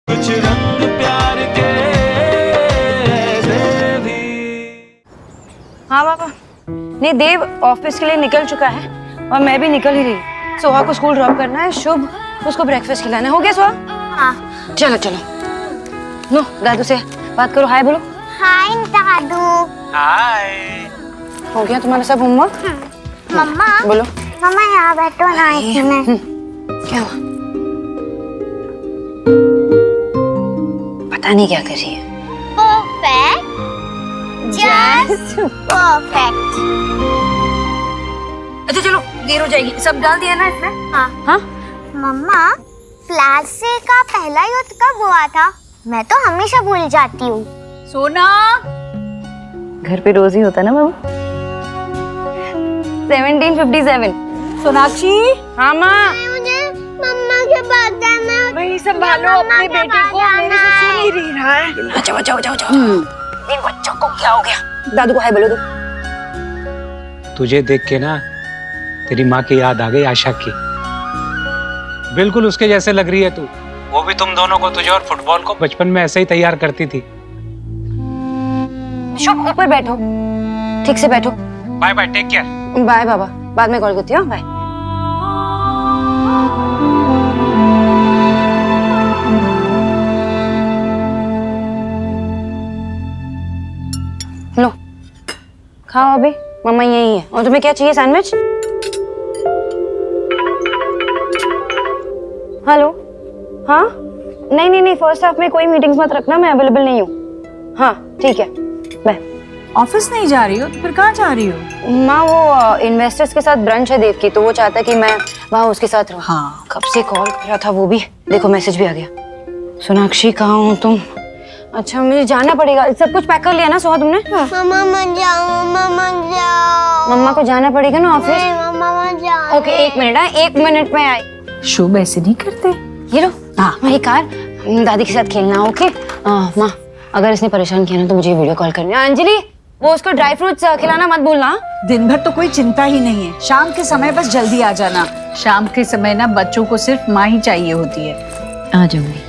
कुछ रंग प्यार के भी। हाँ पापा, नहीं देव ऑफिस के लिए निकल चुका है और मैं भी निकल ही रही। सोहा को स्कूल ड्रॉप करना है, शुभ उसको ब्रेकफास्ट खिलाना है। हो गया सोहा? हाँ। चलो चलो, नो दादू से बात करो। हाय बोलो। हाय दादू। हाय। हो गया तुम्हारा सब होमवर्क? मम्मा बोलो। मम्मा यहाँ बैठो ना एक मिनट। क्या हुआ? पता नहीं क्या कर रही है। Perfect, just perfect. अच्छा चलो, देर हो जाएगी। सब डाल दिया ना इसमें? हाँ। हाँ मम्मा, प्लास्टिक का पहला युद्ध कब हुआ था? मैं तो हमेशा भूल जाती हूँ। सोना, घर पे रोज ही होता ना बाबू। 1757। सोनाक्षी। हाँ माँ। मुझे मम्मा के पास जाना है। वही संभालो अपने बेटे को, मेरे से सुन ही नहीं रहा है। अच्छा जाओ जाओ जाओ। इन बच्चों को क्या हो गया? दादू को हाय बोलो दो। तुझे देख के ना तेरी माँ की याद आ गई, आशा की। बिल्कुल उसके जैसे लग रही है तू। वो भी तुम दोनों को, तुझे और फुटबॉल को बचपन में ऐसे ही तैयार करती थी। शुभ ऊपर बैठो, ठीक से बैठो। Bye bye, take care. Bye बाबा, बाद में कॉल करती हूँ। बाय। लो खाओ अभी, मम्मा यही है। और तुम्हें क्या चाहिए? सैंडविच? हेलो। हाँ नहीं नहीं नहीं, फर्स्ट हाफ में कोई मीटिंग्स मत रखना, मैं अवेलेबल नहीं हूँ। हाँ ठीक है, बाय। ऑफिस नहीं जा रही हो तो फिर कहाँ जा रही हो? माँ वो इन्वेस्टर्स के साथ ब्रंच है देव की, तो वो चाहता है कि मैं वहाँ उसके साथ रहूँ। हाँ। कब से कॉल कर रहा था वो भी, देखो मैसेज भी आ गया। सोनाक्षी कहाँ हो तुम? अच्छा मुझे जाना पड़ेगा। सब कुछ पैक कर लिया ना सोहा तुमने? मम्मा मत जाओ, मम्मा मत जाओ। मम्मा को जाना पड़ेगा ना ऑफिस। मम्मा मत जाओ। ओके एक मिनट, हाँ 1 मिनट में आई। शुभ ऐसे नहीं करते। ये लो। हाँ वही कार, दादी के साथ खेलना। ओके माँ, अगर इसने परेशान किया ना तो मुझे वीडियो कॉल करनी है। अंजलि वो उसको ड्राई फ्रूट्स खिलाना मत भूलना। दिन भर तो कोई चिंता ही नहीं है, शाम के समय बस जल्दी आ जाना। शाम के समय ना बच्चों को सिर्फ माँ ही चाहिए होती है। आ जाऊंगी।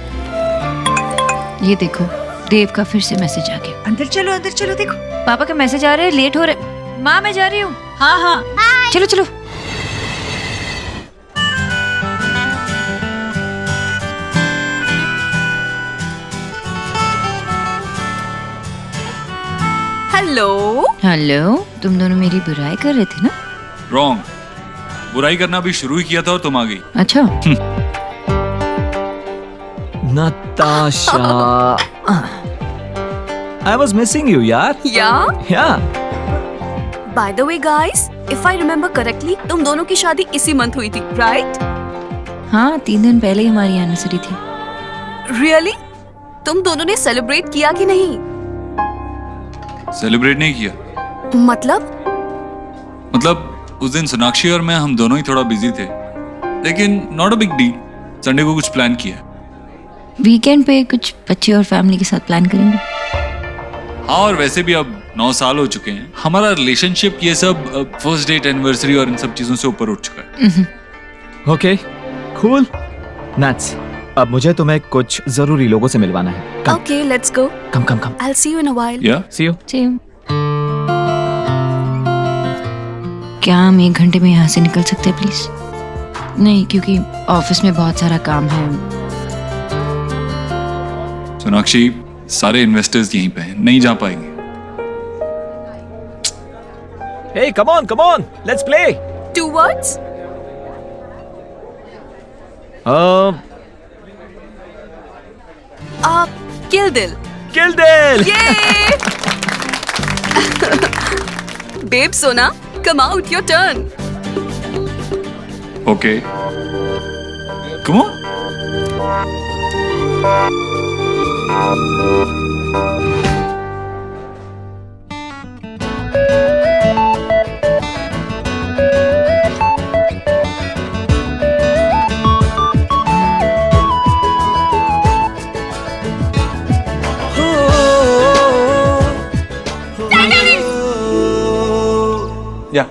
ये देखो देव का फिर से मैसेज आ गया। अंदर चलो देखो। पापा का मैसेज आ रहा है, लेट हो रहे। माँ मैं जा रही हूँ। हाँ हाँ चलो चलो। हेलो। हेलो, तुम दोनों मेरी बुराई कर रहे थे ना? रॉन्ग, बुराई करना भी शुरू ही किया था और तुम आ गई। अच्छा। Natasha, I was missing you, यार। Yeah. By the way, guys, if I remember correctly, तुम दोनों की शादी इसी मंथ हुई थी, right? हाँ 3 दिन पहले ही हमारी एनिवर्सरी थी। Really? तुम दोनों ने सेलिब्रेट किया कि नहीं? सेलिब्रेट नहीं किया। मतलब उस दिन सोनाक्षी और मैं, हम दोनों ही थोड़ा बिजी थे, लेकिन not a big deal. Sunday को कुछ प्लान किया। वीकेंड पे कुछ बच्चे और फैमिली के साथ प्लान करेंगे। हाँ, और वैसे भी अब 9 साल हो चुके हैं हमारा रिलेशनशिप। ये सब फर्स्ट डेट, एनिवर्सरी और इन सब चीजों से ऊपर उठ चुका है। Okay, cool. Nuts. अब मुझे तुम्हें कुछ जरूरी लोगों से मिलवाना है। Come. Okay, let's go. Come. I'll see you in a while. Yeah? See you. Same. क्या हम 1 घंटे में यहाँ से निकल सकते हैं प्लीज? नहीं, क्योंकि ऑफिस में बहुत सारा काम है। सोनाक्षी, सारे इन्वेस्टर्स यहीं पे हैं, नहीं जा पाएंगे। Hey, come on. Let's play. 2 words? Kill Dil. Kill Dil. Yay! Babe, Sona, come out, your turn. Okay. Come on. Yeah.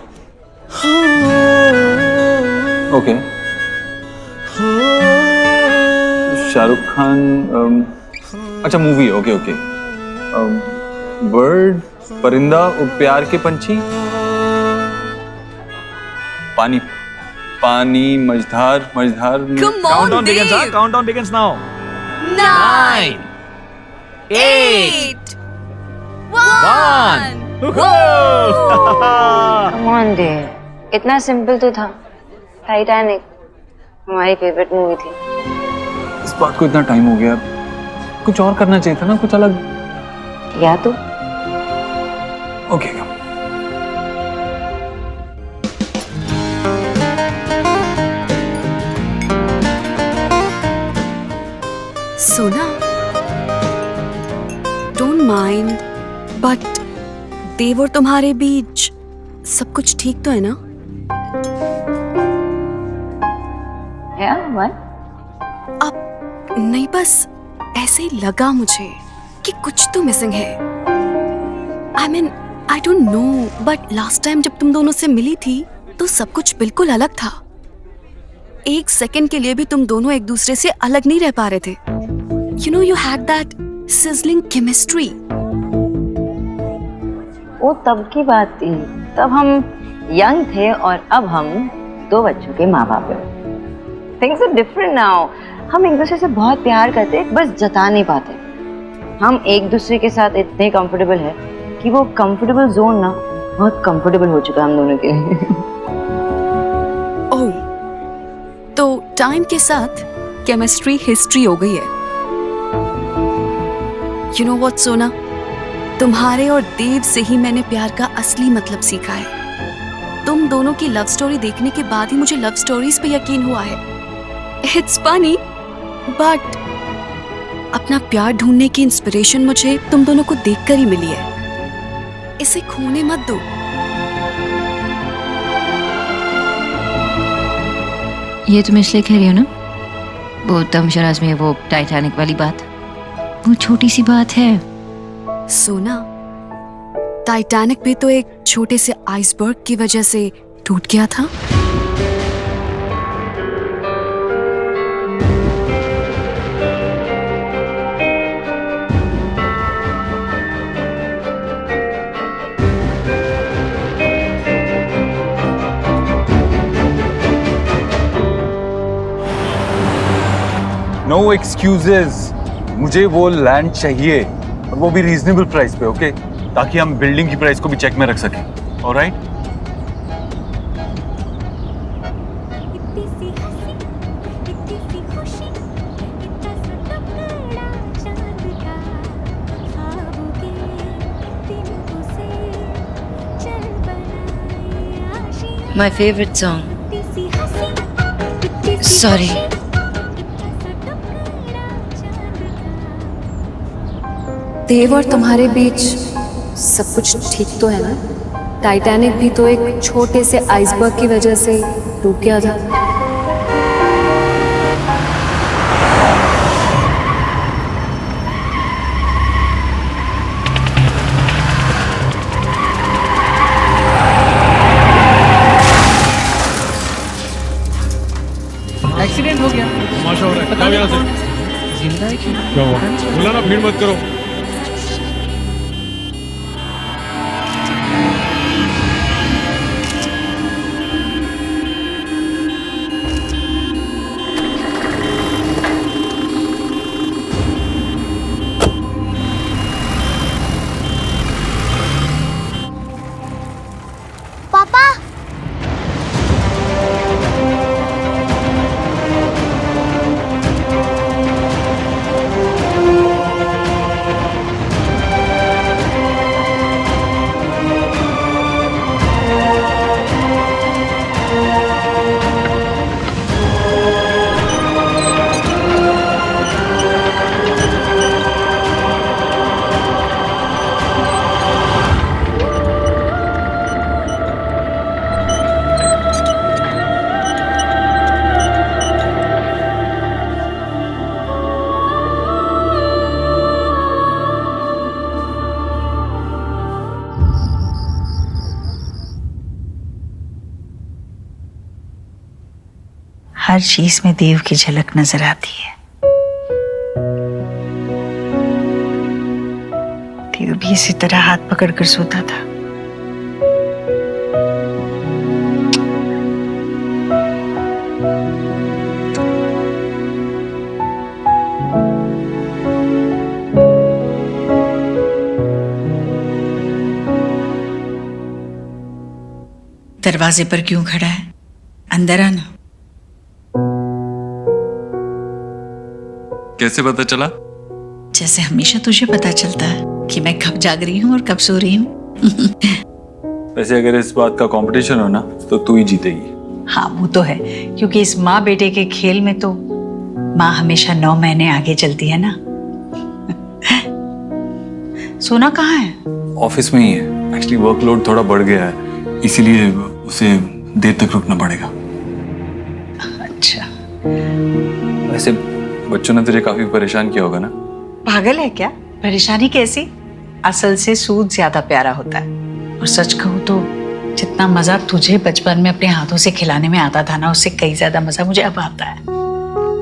Okay. Shahrukh Khan अच्छा मूवी, ओके ओके। बर्ड, परिंदा, प्यार के पंछी, पानी, पानी, मझधार, मझधार। Come on, Countdown begins, Dave. huh? Countdown begins now. 9, 8, 1. Come on देव, इतना सिंपल तो था। टाइटैनिक हमारी फेवरेट मूवी थी। इस बात को इतना टाइम हो गया, कुछ और करना चाहिए था ना, कुछ अलग। या तो ओके सोना, डोंट माइंड, बट देव और तुम्हारे बीच सब कुछ ठीक तो है ना? या वन अब नहीं, बस ऐसे ही लगा मुझे कि कुछ तो मिसिंग है। I mean I don't know, but last time जब तुम दोनों से मिली थी तो सब कुछ बिल्कुल अलग था। एक सेकंड के लिए भी तुम दोनों एक दूसरे से अलग नहीं रह पा रहे थे। You know, you had that sizzling chemistry. वो तब की बात थी, तब हम यंग थे और अब हम 2 बच्चों के माँ बाप हैं। Things are different now. हम एक दूसरे से बहुत प्यार करते, बस जता नहीं पाते। हम एक दूसरे के साथ इतने कंफर्टेबल है कि वो कंफर्टेबल जोन ना बहुत कंफर्टेबल हो चुका है हम दोनों के लिए। ओह, तो टाइम के साथ केमिस्ट्री हिस्ट्री हो गई है। यू नो व्हाट सोना, तुम्हारे और देव से ही मैंने प्यार का असली मतलब सीखा है। तुम दोनों की लव स्टोरी देखने के बाद ही मुझे लव स्टोरीज पे यकीन हुआ है। इट्स फनी, बट अपना प्यार ढूंढने की इंस्पिरेशन मुझे तुम दोनों को देखकर ही मिली है। इसे खोने मत दो। ये तुम इसलिए कह रही हो ना, वो तमशराज में वो टाइटैनिक वाली बात, वो छोटी सी बात है। सोना, टाइटैनिक भी तो एक छोटे से आइसबर्ग की वजह से टूट गया था। नो एक्सक्यूजेस, मुझे वो लैंड चाहिए और वो भी रीजनेबल प्राइस पे, ओके? ताकि हम बिल्डिंग की प्राइस को भी चेक में रख सकें। Alright? My favorite song. Sorry. देव और तुम्हारे बीच सब कुछ ठीक तो है ना? टाइटैनिक भी तो एक छोटे से आइसबर्ग की वजह से टूट गया था। एक्सीडेंट हो गया, तमाशा हो रहा है। जाओ यहाँ से। जिंदा है क्यों? क्या हुआ? बोला ना भीड़ मत करो। पापा, हर चीज में देव की झलक नजर आती है। भी इसी तरह हाथ पकड़कर सोता था। दरवाजे पर क्यों खड़ा है? अंदर आना। कैसे पता चला? जैसे हमेशा तुझे पता चलता है कि मैं कब जाग रही हूँ और कब सो रही हूँ। वैसे अगर इस बात का कंपटीशन हो ना तो तू ही जीतेगी। हाँ वो तो है, क्योंकि इस माँ बेटे के खेल में तो माँ हमेशा 9 महीने आगे चलती है ना। सोना कहाँ है? ऑफिस में ही है। एक्चुअली वर्कलोड थोड़ा बढ़ गया है, इसीलिए उसे देर तक रुकना पड़ेगा। अच्छा, वैसे बच्चों ने तुझे काफी परेशान किया होगा ना? पागल है क्या? परेशानी कैसी? असल से सूद ज्यादा प्यारा होता है। और सच कहूँ तो जितना मजा तुझे बचपन में अपने हाथों से खिलाने में आता था ना, उससे कई ज्यादा मजा मुझे अब आता है।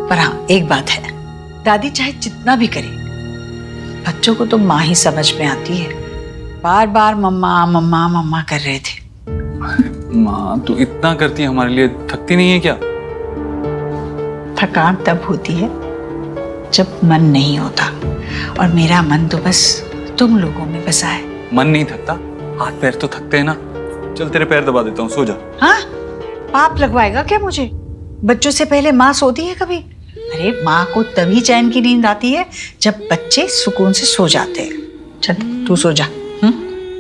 पर हाँ, एक बात है, दादी चाहे जितना भी करे, बच्चों को तो माँ ही समझ में आती है। बार बार मम्मा मम्मा मम्मा कर रहे थे। माँ तू इतना करती है हमारे लिए, थकती नहीं है क्या? थकान तब होती है जब मन नहीं होता, और मेरा मन तो बस तुम लोगों में बसा है। मन नहीं थकता, हाथ पैर तो थकते हैं ना। चल तेरे पैर दबा देता हूँ, सो जा। हाँ, पाप लगवाएगा क्या मुझे? बच्चों से पहले माँ सोती है कभी? अरे माँ को तभी चैन की नींद आती है जब बच्चे सुकून से सो जाते हैं। चल तू सो जा।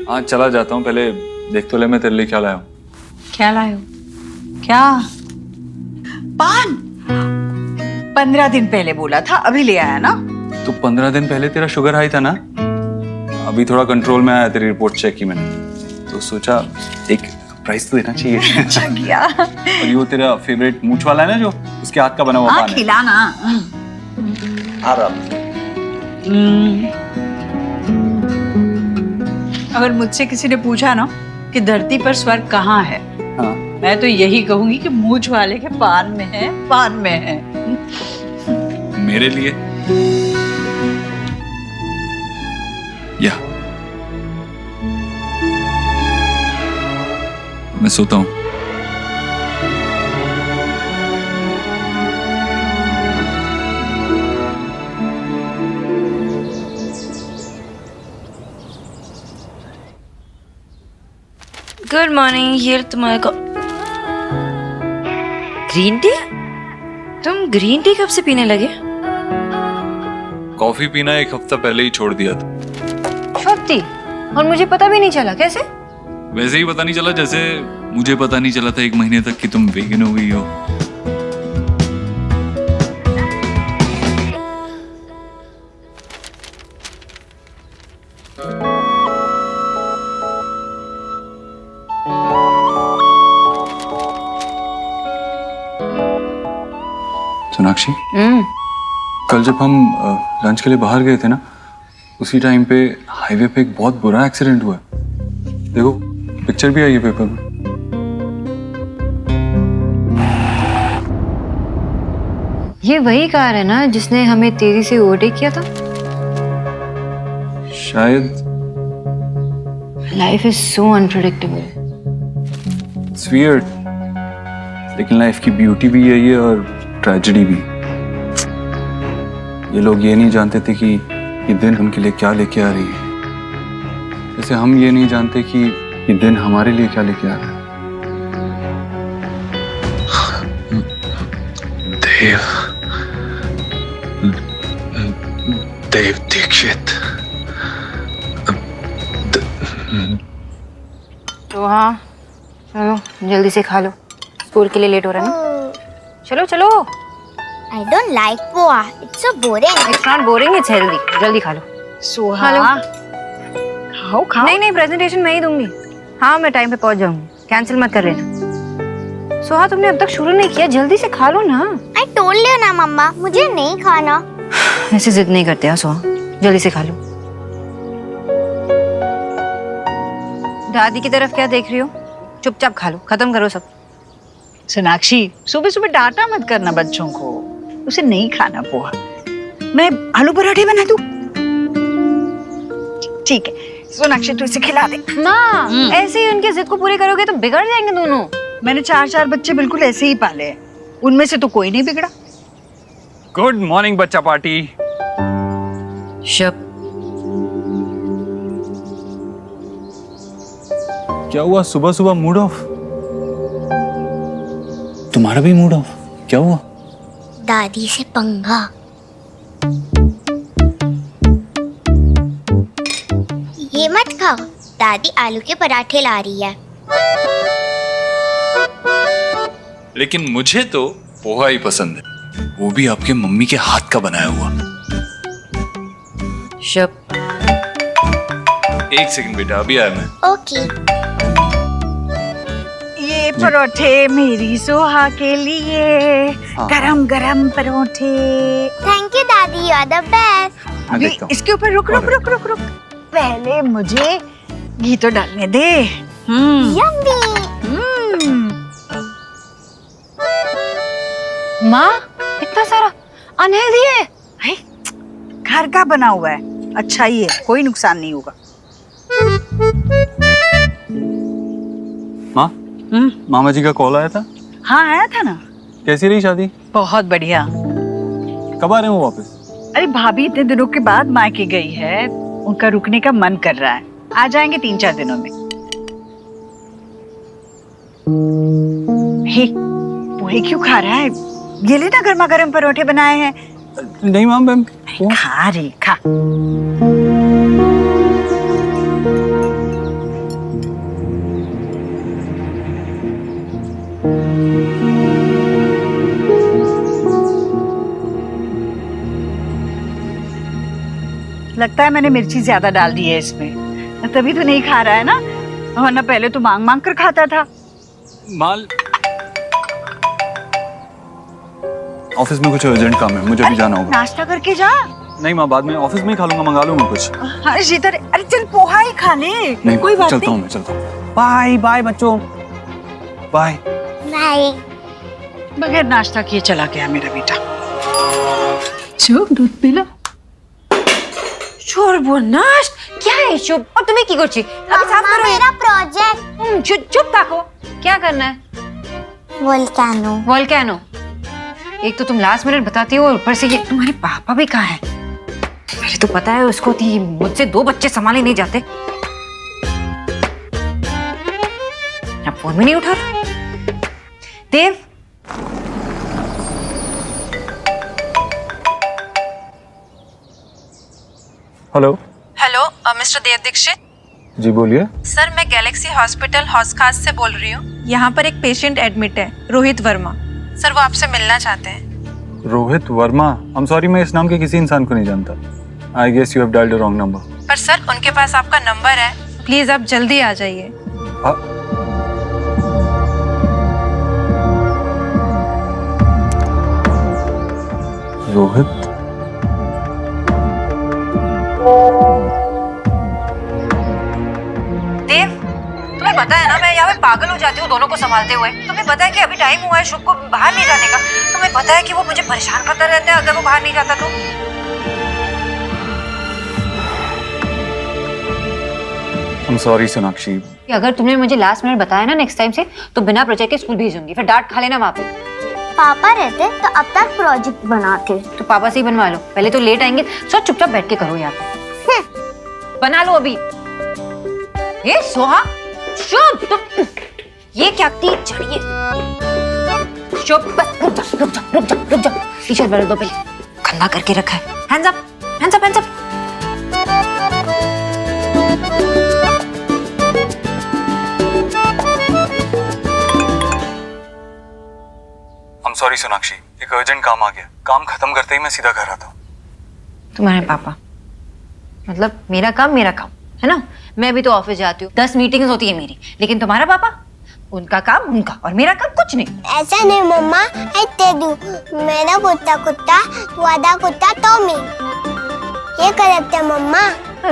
हाँ चला जाता हूँ, पहले देख तो ले मैं तेरे लिए क्या लाया हूँ। क्या लाए हो? क्या? पान? 15 दिन पहले बोला था, अभी ले आया ना? तो 15 दिन पहले तेरा शुगर हाई था ना? अभी थोड़ा कंट्रोल में आया, तेरी रिपोर्ट चेक की मैंने, तो सोचा एक प्राइस तो देना चाहिए। अच्छा किया। और ये तेरा फेवरेट मूंछ वाला है ना, जो उसके हाथ का बना हुआ पान है। खिलाना। आराम। अगर मुझसे किसी ने पूछा ना कि धरती पर स्वर्ग कहाँ है, हाँ। मैं तो यही कहूंगी कि मूंछ वाले के पान में है, पान में है। मेरे लिए या मैं सोता हूँ। गुड मॉर्निंग, ये तुम्हारे को ग्रीन टी? तुम ग्रीन टी कब से पीने लगे? कॉफी पीना एक हफ्ता पहले ही छोड़ दिया था। छोटी? और मुझे पता भी नहीं चला, कैसे? वैसे ही पता नहीं चला जैसे मुझे पता नहीं चला था 1 महीने तक कि तुम वेगन हो गई हो। सोनाक्षी, कल जब हम लंच के लिए बाहर गए थे ना, उसी टाइम पे हाईवे पे एक बहुत बुरा एक्सीडेंट हुआ है। देखो पिक्चर भी आई है पेपर में। ये वही कार है ना जिसने हमें तेजी से ओवरटेक किया था? शायद। Life is so unpredictable. It's weird, लेकिन लाइफ की ब्यूटी भी यही है और ट्रेजेडी भी। ये लोग ये नहीं जानते थे कि ये दिन उनके लिए क्या लेके आ रही है, जैसे हम ये नहीं जानते कि ये दिन हमारे लिए क्या लेके आ रहा है। देव दीक्षित। तो हाँ चलो जल्दी से खा लो, स्कूल के लिए लेट हो रहा है ना। चलो चलो। I don't like poha. It's so boring. It's not boring, it's healthy. जल्दी खा लो। सोहा, खाओ खाओ। नहीं नहीं, प्रेजेंटेशन मैं ही दूंगी। हाँ मैं टाइम पे पहुंच जाऊंगी, कैंसिल मत कर लेना। सोहा तुमने अब तक शुरू नहीं किया, जल्दी से खा लो ना। I told you ना मम्मा, मुझे नहीं खाना। ऐसे जिद नहीं करते हैं सोहा, जल्दी से खा लो। दादी की तरफ क्या देख रही हो? चुपचाप खा लो, खत्म करो सब। सोनाक्षी, सुबह सुबह डांटा मत करना बच्चों को, उसे नहीं खाना पोहा। मैं आलू पराठे बना दूं? ठीक है, सोनाक्षी तू इसे खिला दे। माँ ऐसे ही उनकी जिद को पूरी करोगे तो बिगड़ जाएंगे दोनों। मैंने 4 बच्चे बिल्कुल ऐसे ही पाले हैं, उनमें से तो कोई नहीं बिगड़ा। गुड मॉर्निंग बच्चा पार्टी। शब, क्या हुआ, सुबह सुबह मूड ऑफ? तुम्हारा भी मूड ऑफ? क्या हुआ? दादी से पंगा। ये मत खाओ, दादी आलू के पराठे ला रही है। लेकिन मुझे तो पोहा ही पसंद है, वो भी आपके मम्मी के हाथ का बनाया हुआ। शब, एक सेकंड बेटा, अभी आया मैं। ओके। ये परोठे मेरी सोहा के लिए, गरम गरम परोठे। थैंक यू दादी, यू आर द बेस्ट। अभी इसके ऊपर रुक रुक रुक रुक रुक, पहले मुझे घी तो डालने दे। यम्मी। माँ इतना सारा अनहेल्दी है। घर का बना हुआ है, अच्छा ही है, कोई नुकसान नहीं होगा। माँ, मामा जी का कॉल आया था? हाँ आया था ना। कैसी रही शादी? बहुत बढ़िया। कब आ रहे हो वापस? अरे भाभी इतने दिनों के बाद मायके गई है, उनका रुकने का मन कर रहा है, आ जाएंगे 3-4 दिनों में। हे, पोहे क्यों खा रहा है? ये ले ना, गर्मा गर्म परोठे बनाए हैं। नहीं मैम, खा रे खा। लगता है मैंने मिर्ची ज्यादा डाल दी है इसमें, तभी तो नहीं खा रहा है ना, वरना पहले तो मांग मांग कर खाता था। माल ऑफिस में कुछ अर्जेंट काम है, मुझे भी जाना होगा। नाश्ता करके जा। नहीं माँ, बाद में ऑफिस में ही खा लूंगा, मंगा लूंगा कुछ। अरे शीतल, अरे चल पोहा ही खा ले। नहीं कोई बात चलता हूँ, नहीं। मैं चलता हूँ। बाय बाय बच्चों, बाय। बाय। बगैर नाश्ता किए चला गया मेरा बेटा। चुप, दूध पी लो। সর্বনাশ क्या है शुभ? और तुम्हें की করছি? अभी साफ मम्मा, करो ये। मेरा प्रोजेक्ट। चुप ताको। क्या करना है? वोल्केनो। वोल्केनो। एक तो तुम लास्ट मिनट बताती हो, ऊपर से ये तुम्हारे पापा भी कहाँ हैं? पहले तो पता है उसको थी, मुझसे 2 बच्चे संभाले नहीं जाते। अब फोन में नहीं उठा रहा। देव, हेलो। हेलो मिस्टर देव दीक्षित। जी बोलिए। सर मैं गैलेक्सी हॉस्पिटल हॉस्खास से बोल रही हूँ। यहाँ पर एक पेशेंट एडमिट है, रोहित वर्मा। सर वो आपसे मिलना चाहते हैं। Rohit Verma? I am sorry, मैं इस नाम के किसी इंसान को नहीं जानता। I guess you have dialled the wrong number. पर सर उनके पास आपका नंबर है, प्लीज आप जल्दी आ जाइए। रोहित? देव, तुम्हें पता है ना मैं यहाँ पे पागल हो जाती हूँ दोनों को संभालते हुए। तुम्हें पता है कि अभी टाइम हुआ है शुभ को बाहर नहीं जाने का। तुम्हें पता है कि वो मुझे परेशान करता रहता है अगर वो बाहर नहीं जाता तो। I'm sorry Sonakshi. अगर तुमने मुझे लास्ट मिनट बताया ना नेक्स्ट टाइम से, तो बिना प्रोजेक्ट के स्कूल भेजूंगी, फिर डांट खा लेना वहाँ पे। पापा रहते तो अब तक प्रोजेक्ट बनाते। तो पापा से ही बनवा लो, पहले तो लेट आएंगे। सो चुपचाप बैठ के करो यहाँ पे। बना लो अभी। ये सोहा, शुभ, तुम ये क्या की चढ़िए। शुभ, बस रुक जा, रुक जा, रुक जा, रुक जा। टी-शर्ट बदल दो पहले, गंदा करके रखा है। Hands up, hands up, hands up. I'm sorry Sonakshi, एक अर्जेंट काम आ गया। काम खत्म करते ही मैं सीधा घर आता हूँ। तुम्हारे पापा मतलब मेरा काम है ना। मैं भी तो ऑफिस जाती हूँ, 10 मीटिंग्स होती है मेरी, लेकिन तुम्हारा पापा, उनका काम उनका और मेरा काम कुछ नहीं। ऐसा नहीं मम्मा, ऐते दू मेरा कुत्ता कुत्ता वादा कुत्ता तो मैं ये करते मम्मा।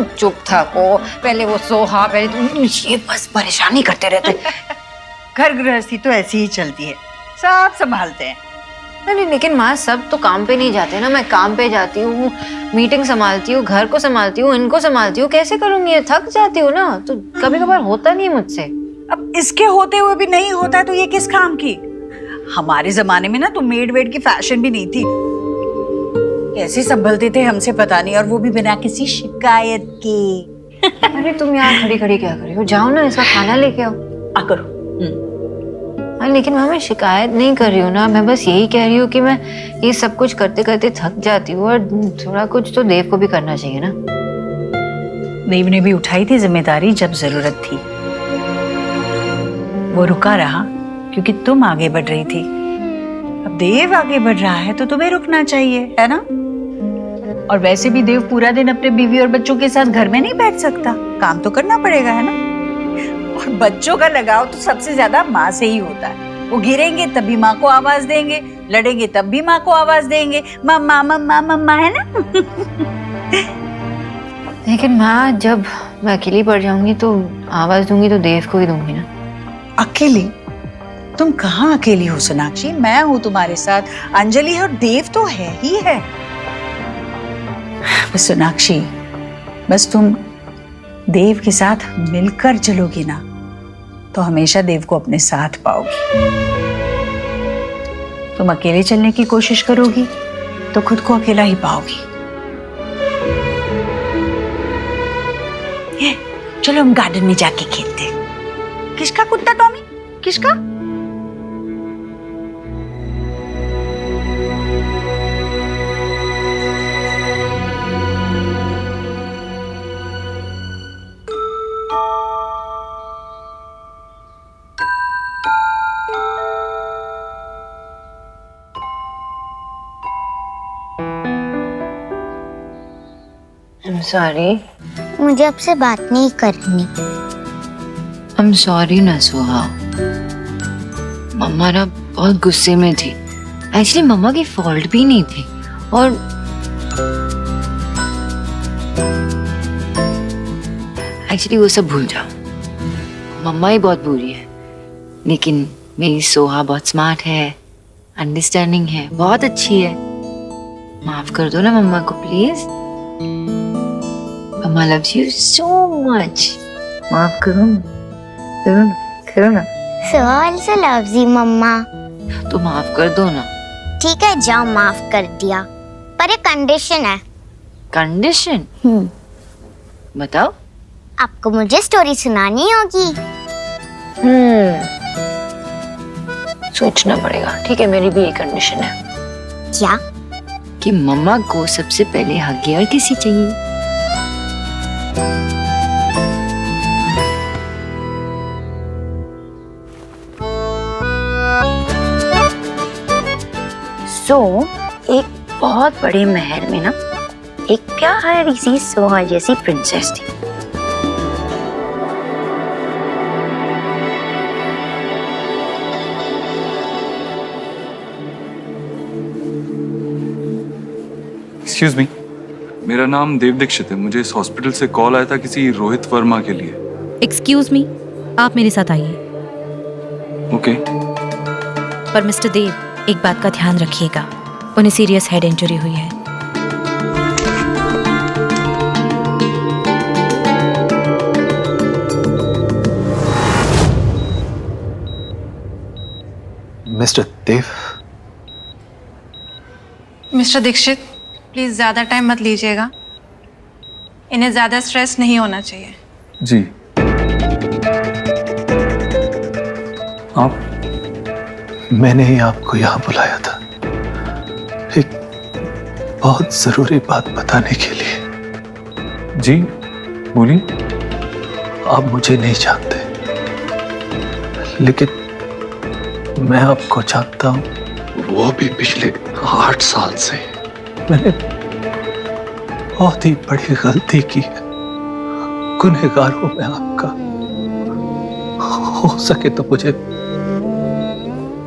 चुप था को, पहले वो सोहा, पहले तुम, ये बस परेशानी करते रहते। घर गृहस्थी तो ऐसी ही चलती है, सब संभालते हैं। अरे लेकिन माँ सब तो काम पे नहीं जाते ना, मैं काम पे जाती हूँ, मीटिंग संभालती हूँ, घर को संभालती हूँ, इनको संभालती हूँ, कैसे करूंगी? ये थक जाती हूँ ना, तो कभी कभार होता नहीं मुझसे। अब इसके होते हुए भी नहीं होता है तो ये किस काम की? हमारे जमाने में ना तो मेड वेड की फैशन भी नहीं थी, कैसे संभलते थे हमसे पता नहीं, और वो भी बिना किसी शिकायत के। अरे तुम यहाँ खड़ी खड़ी क्या कर रही हो? जाओ ना, इसका खाना लेके आओ। आ करो। हाँ, लेकिन माँ मैं शिकायत नहीं कर रही हूँ ना, मैं बस यही कह रही हूँ कि मैं ये सब कुछ करते करते थक जाती हूँ और थोड़ा कुछ तो देव को भी करना चाहिए ना। देव ने भी उठाई थी जिम्मेदारी जब जरूरत थी, वो रुका रहा क्योंकि तुम आगे बढ़ रही थी। अब देव आगे बढ़ रहा है तो तुम्हें रुकना चाहिए, है ना? और वैसे भी देव पूरा दिन अपने बीवी और बच्चों के साथ घर में नहीं बैठ सकता, काम तो करना पड़ेगा, है ना? और बच्चों का लगाव तो सबसे ज्यादा माँ से ही होता है। वो गिरेंगे तब भी माँ को आवाज देंगे, लड़ेंगे तब भी माँ को आवाज देंगे, मम्मा मम्मा मम्मा, है ना? लेकिन माँ जब मैं अकेली पड़ जाऊंगी तो आवाज दूंगी तो देव को ही दूंगी ना। अकेली? तुम कहाँ अकेली हो सोनाक्षी, मैं हूँ तुम्हारे साथ, अंजलि है और देव तो है ही है। बस सोनाक्षी, बस तुम देव के साथ मिलकर चलोगी ना तो हमेशा देव को अपने साथ पाओगी। तुम अकेले चलने की कोशिश करोगी तो खुद को अकेला ही पाओगी। चलो हम गार्डन में जाके खेलते हैं। किसका कुत्ता टॉमी? किसका? I'm sorry. मुझे आपसे बात नहीं करनी। I'm sorry ना सुहा, मम्मा ना बहुत गुस्से में थी। एक्चुअली मम्मा की फॉल्ट भी नहीं थी और एक्चुअली वो सब भूल जाओ, मम्मा ही बहुत बुरी है, लेकिन मेरी सोहा बहुत स्मार्ट है, अंडरस्टैंडिंग है, बहुत अच्छी है। माफ कर दो ना मम्मा को please. Mumma loves you so much. माफ करो करो ना। So also loves you, मम्मा। तो माफ कर दो ना। ठीक है, जाओ, माफ कर दिया, पर एक कंडीशन है। कंडीशन? बताओ। आपको मुझे स्टोरी सुनानी होगी। सोचना पड़ेगा। ठीक है, मेरी भी एक कंडीशन है। क्या? कि मम्मा को सबसे पहले हगियर किसी चाहिए। एक बहुत बड़े महल में ना एक प्यारी सी सोहा जैसी प्रिंसेस थी। एक्सक्यूज मी, मेरा नाम देव दीक्षित है। मुझे इस हॉस्पिटल से कॉल आया था किसी रोहित वर्मा के लिए। एक्सक्यूज मी, आप मेरे साथ आइए। ओके। पर मिस्टर देव, एक बात का ध्यान रखिएगा, उन्हें सीरियस हेड इंजरी हुई है। Mister Dev. Mister Dixit, please ज्यादा टाइम मत लीजिएगा, इन्हें ज्यादा स्ट्रेस नहीं होना चाहिए। जी। आप? मैंने ही आपको यहाँ बुलाया था एक बहुत जरूरी बात बताने के लिए। जी बोलिए। आप मुझे नहीं जानते, लेकिन मैं आपको जानता हूँ, वो भी पिछले 8 साल से। मैंने बहुत ही बड़ी गलती की है, गुनहगार हूं मैं आपका। हो सके तो मुझे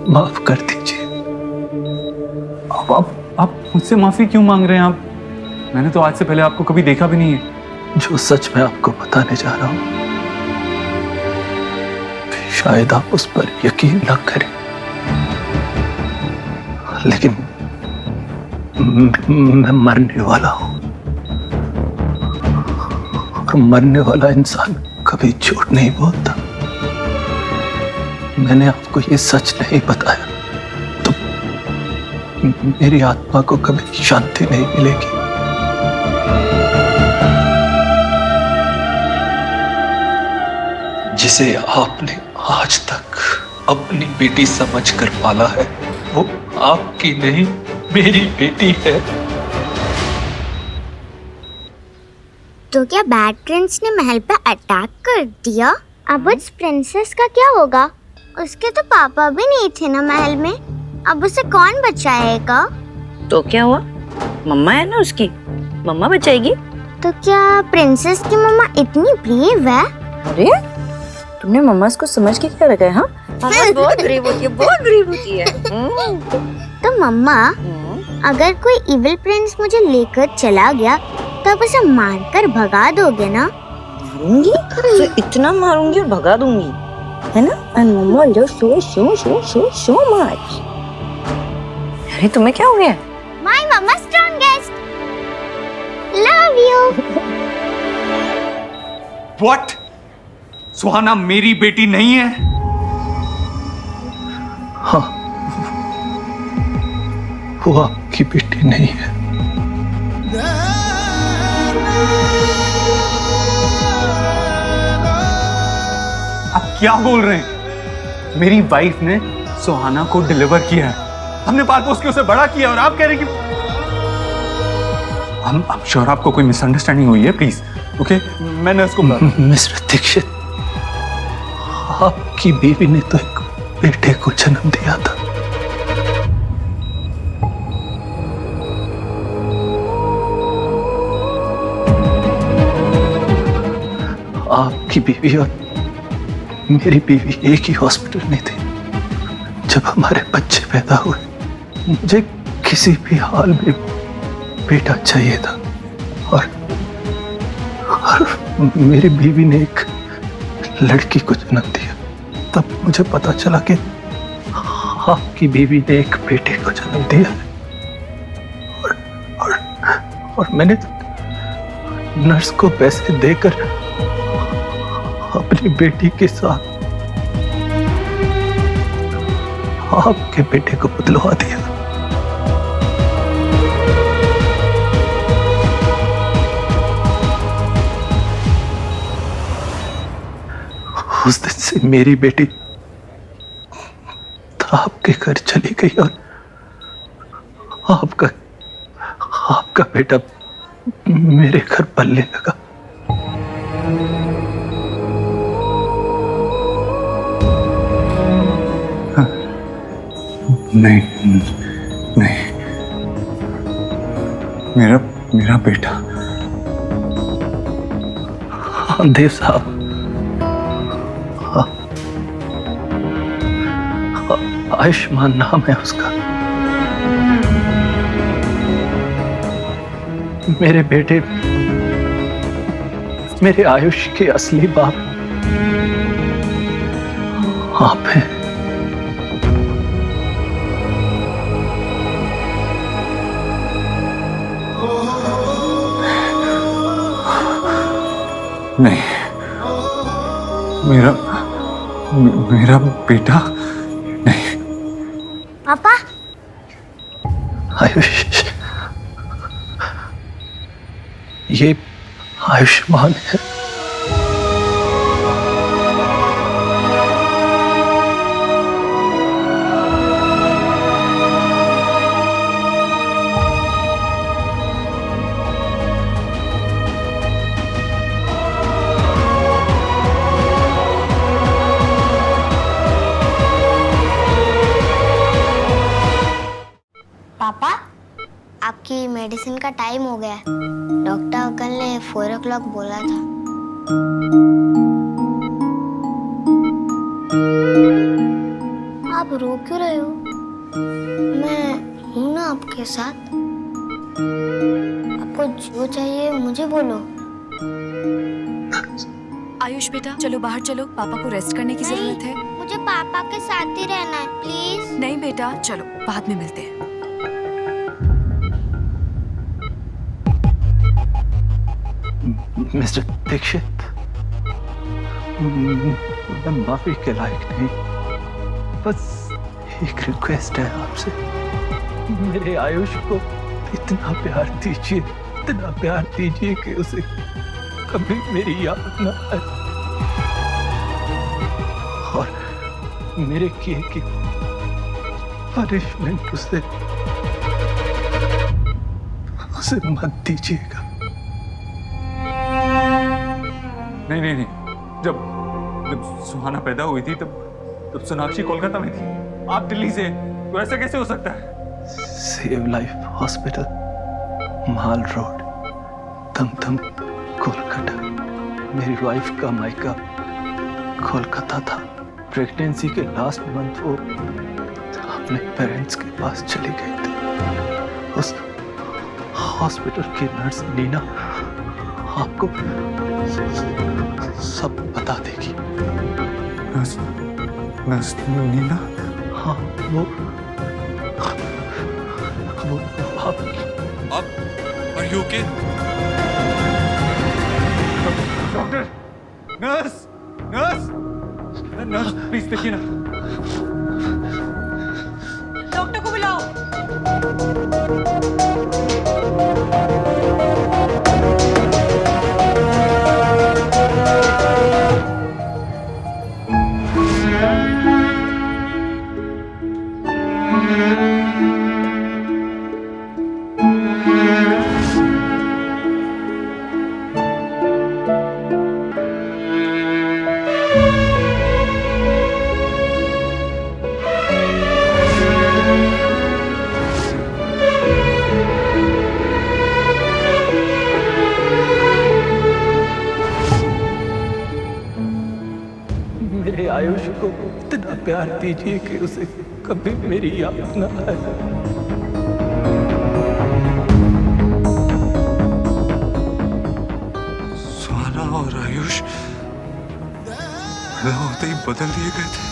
माफ कर दीजिए। आप मुझसे माफी क्यों मांग रहे हैं? आप, मैंने तो आज से पहले आपको कभी देखा भी नहीं है। जो सच मैं आपको बताने जा रहा हूं, शायद आप उस पर यकीन न करें, लेकिन मैं मरने वाला हूं, और मरने वाला इंसान कभी झूठ नहीं बोलता। मैंने आपको ये सच नहीं बताया तो मेरी आत्मा को कभी शांति नहीं मिलेगी। जिसे आपने आज तक अपनी बेटी समझकर पाला है, वो आपकी नहीं मेरी बेटी है। तो क्या बैड प्रिंस ने महल पे अटैक कर दिया? अब उस प्रिंसेस का क्या होगा? उसके तो पापा भी नहीं थे ना महल में, अब उसे कौन बचाएगा? तो क्या हुआ, मम्मा है ना उसकी, मम्मा बचाएगी। तो क्या प्रिंसेस की मम्मा इतनी ब्रेव है? अरे तुमने मम्मा को समझ के क्या रखा है? हाँ मम्मा बहुत ब्रेव होती है, बहुत ब्रेव होती है। तो मम्मा, अगर कोई इविल प्रिंस मुझे लेकर चला गया तो आप उसे मारकर भगा दोगे ना? मारूंगी तो इतना मारूंगी और भगा दूंगी, है ना? And mama will so much. अरे तुम्हें क्या हो गया? My mamma strongest, love you. What? Suhana मेरी बेटी नहीं है? हाँ, वो आपकी बेटी नहीं है। आप क्या बोल रहे हैं? मेरी वाइफ ने सुहाना को डिलीवर किया है, हमने पाल पोस के उसे बड़ा किया, और आप कह रहे हैं कि I'm श्योर आपको कोई मिसअंडरस्टैंडिंग हुई है। प्लीज ओके, मैंने उसको मिस्टर दीक्षित, आपकी बीवी ने तो एक बेटे को जन्म दिया था। आपकी बीवी और मेरी बीवी एक ही हॉस्पिटल में थी। जब हमारे बच्चे पैदा हुए, मुझे किसी भी हाल में बेटा चाहिए था, और मेरी बीवी ने एक लड़की को जन्म दिया। तब मुझे पता चला कि आपकी बीवी ने एक बेटे को जन्म दिया है, और मैंने नर्स को पैसे देकर अपनी बेटी के साथ आपके बेटे को बदलवा दिया। उस दिन से मेरी बेटी आपके घर चली गई, और आपका बेटा मेरे घर पलने लगा। नहीं नहीं, मेरा बेटा। हाँ देव साहब, आयुष्मान नाम है उसका। मेरे बेटे मेरे आयुष के असली बाप आप हैं। नहीं, मेरा बेटा नहीं। पापा, आयुष, ये आयुष्मान है। पापा, आपकी मेडिसिन का टाइम हो गया है। डॉक्टर अंकल ने 4 o'clock बोला था। आप रो क्यों रहे हो? मैं हूं ना आपके साथ। आपको जो चाहिए मुझे बोलो। आयुष बेटा, चलो बाहर चलो, पापा को रेस्ट करने की जरूरत है। मुझे पापा के साथ ही रहना है, प्लीज। नहीं बेटा, चलो बाद में मिलते हैं। मिस्टर दीक्षित, मैं माफी के लायक नहीं, बस एक रिक्वेस्ट है आपसे, मेरे आयुष को इतना प्यार दीजिए कि उसे कभी मेरी याद न आए और मेरे किए की पनिशमेंट उसे मत दीजिएगा। नहीं, जब सुहाना पैदा हुई थी तब सोनाक्षी कोलकाता में थी, आप दिल्ली से, तो ऐसा कैसे हो सकता है? सेव लाइफ हॉस्पिटल, माल रोड, दमदम, कोलकाता। मेरी वाइफ का मायका कोलकाता था। प्रेगनेंसी के लास्ट मंथ वो अपने पेरेंट्स के पास चली गई थी। उस हॉस्पिटल की नर्स नीना आपको सब बता देगी। नर्स नीना? हाँ, वो आप are you okay? Doctor, nurse please देखिए ना। डॉक्टर को बुलाओ। मेरे आयुष को इतना प्यार दीजिए कि उसे कभी मेरी याद न आए। सुहाना और आयुष पैदा होते ही बदल दिए गए थे।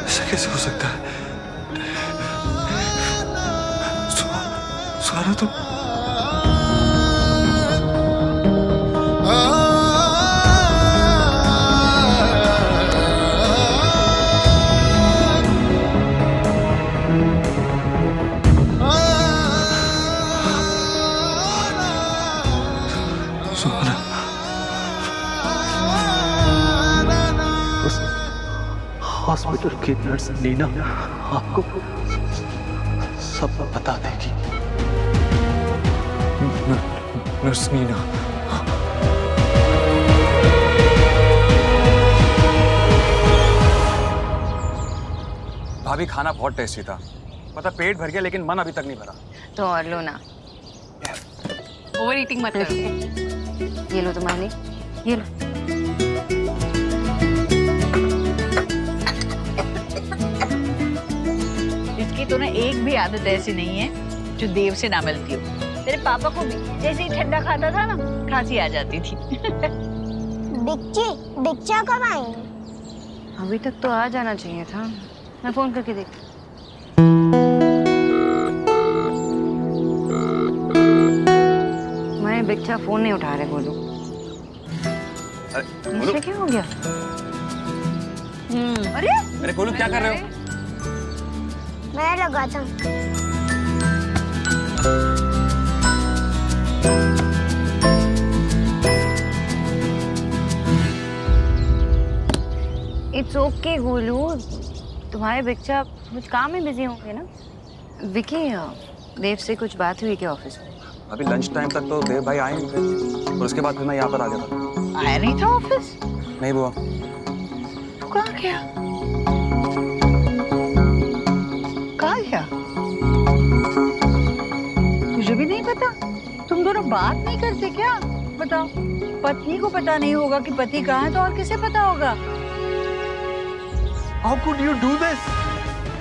ऐसा कैसे हो सकता है? सुहाना तो हॉस्पिटल की नर्स नीना आपको सब बता देगी। नर्स नीना? भाभी, खाना बहुत टेस्टी था, मतलब पेट भर गया लेकिन मन अभी तक नहीं भरा। तो और लो ना। ओवर ईटिंग मत करो। ये लो तुम्हारे लिए, ये लो। इसकी तो ना एक भी आदत ऐसी नहीं है जो देव से ना मिलती हो। तेरे पापा को भी जैसे ही ठंडा खाता था ना, खांसी आ जाती थी। दीक्षा कब आएंगे? अभी तक तो आ जाना चाहिए था, मैं फोन करके देखती। मैं बच्चा फोन नहीं उठा रहे, बोलो। मुझे क्या हो गया? अरे गोलू, क्या कर रहे हो? मैं लगाता हूँ। इट्स ओके गोलू, तुम्हारे बच्चा कुछ काम में बिजी होंगे ना। विकी, देव से कुछ बात हुई क्या ऑफिस में? अभी लंच टाइम तक तो देव भाई आए नहीं थे और उसके बाद फिर मैं यहाँ पर आ गया था। आया नहीं था ऑफिस? नहीं बुआ। तू कहाँ गया? कहाँ गया? मुझे भी नहीं पता। तुम दोनों बात नहीं करते क्या? बताओ, पत्नी को पता नहीं होगा कि पति कहाँ है तो और किसे पता होगा? How could you do this?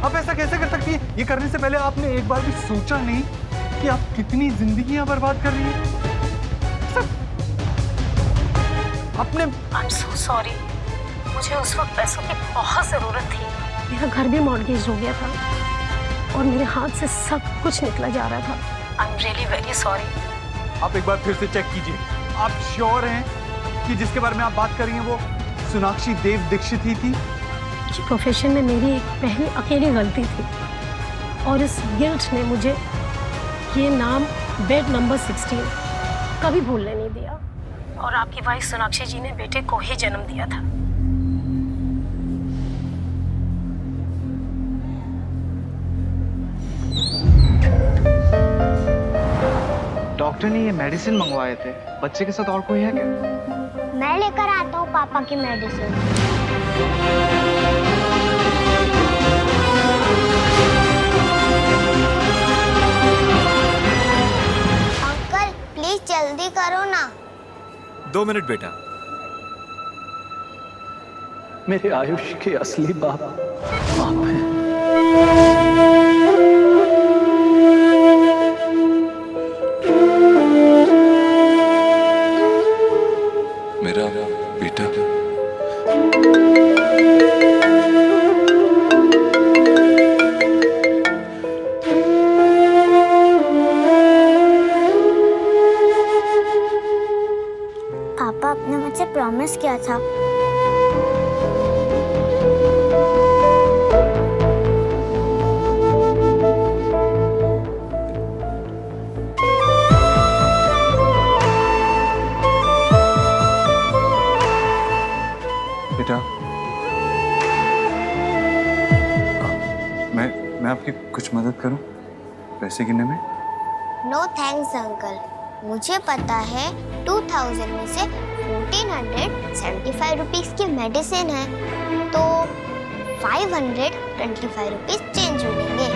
आप ऐसा कैसे कर सकती हैं? ये करने से पहले आपने एक बार भी सोचा नहीं कि आप कितनी जिंदगियां बर्बाद कर रही हैं? अपने I'm so sorry. मुझे उस वक्त पैसों की बहुत जरूरत थी। मेरा घर भी मॉर्गेज हो गया था। और मेरे हाथ से सब कुछ निकला जा रहा था। I am really very sorry. आप एक बार फिर से चेक कीजिए। आप श्योर हैं कि जिसके बारे में आप बात कर रही हैं वो सोनाक्षी देव दीक्षित ही थी? प्रोफेशन में मेरी एक पहली अकेली गलती थी और इस गिल्ट ने मुझे ये नाम बेड नंबर 16 कभी भूलने नहीं दिया। और आपकी वाइफ सोनाक्षी जी ने बेटे को ही जन्म दिया था। डॉक्टर ने ये मेडिसिन मंगवाए थे, बच्चे के साथ और कोई है क्या? मैं लेकर आता हूँ पापा की मेडिसिन। अंकल प्लीज जल्दी करो ना। 2 मिनट बेटा। मेरे आयुष के असली बाप आप हैं। मेरा बेटा। पापा आपने मुझसे प्रॉमिस किया था। बेटा, मैं आपकी कुछ मदद करूं पैसे गिनने में? नो थैंक्स अंकल, मुझे पता है 2000 में से 1475 रुपीस की मेडिसिन है, तो 525 रुपीस चेंज मिलेंगे।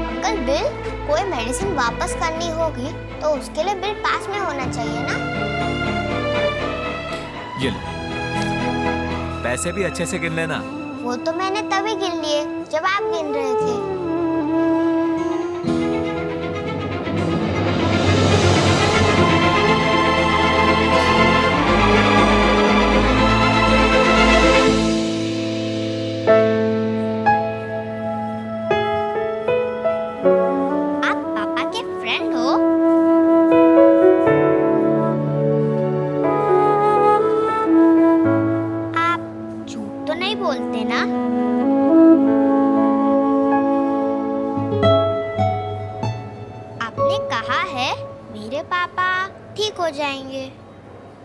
अंकल बिल, कोई मेडिसिन वापस करनी होगी तो उसके लिए बिल पास में होना चाहिए ना? ये ले। पैसे भी अच्छे से गिन लेना। वो तो मैंने तभी गिन लिए जब आप गिन रहे थे। आप पापा के फ्रेंड हो? आप झूठ तो नहीं बोलते ना? आपने कहा है मेरे पापा ठीक हो जाएंगे,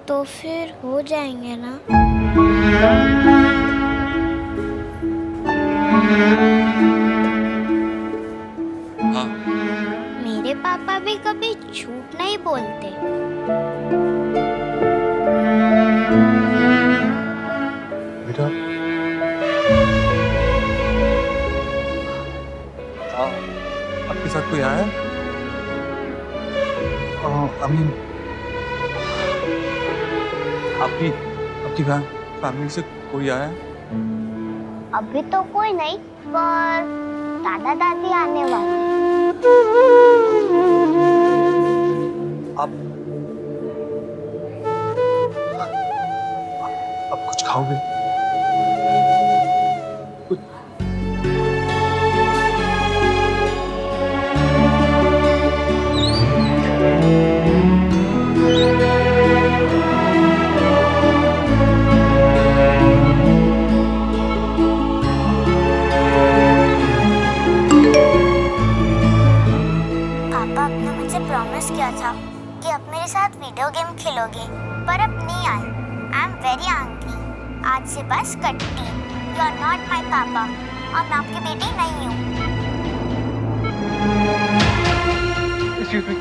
तो फिर हो जाएंगे ना? हाँ। मेरे पापा भी कभी झूठ नहीं बोलते। बेटा, आपके साथ कोई आया है? अमीन, आपकी फैमिली से कोई आया है? अभी तो कोई नहीं, पर दादा दादी आने वाले। आप कुछ खाओगे? पापा आपने मुझसे प्रॉमिस किया था कि अब मेरे साथ वीडियो गेम खेलोगे, पर अब नहीं आए। I am very angry. आज से बस कट्टी। यू आर नॉट माई पापा और मैं आपकी बेटी नहीं हूँ। एक्सक्यूज मी,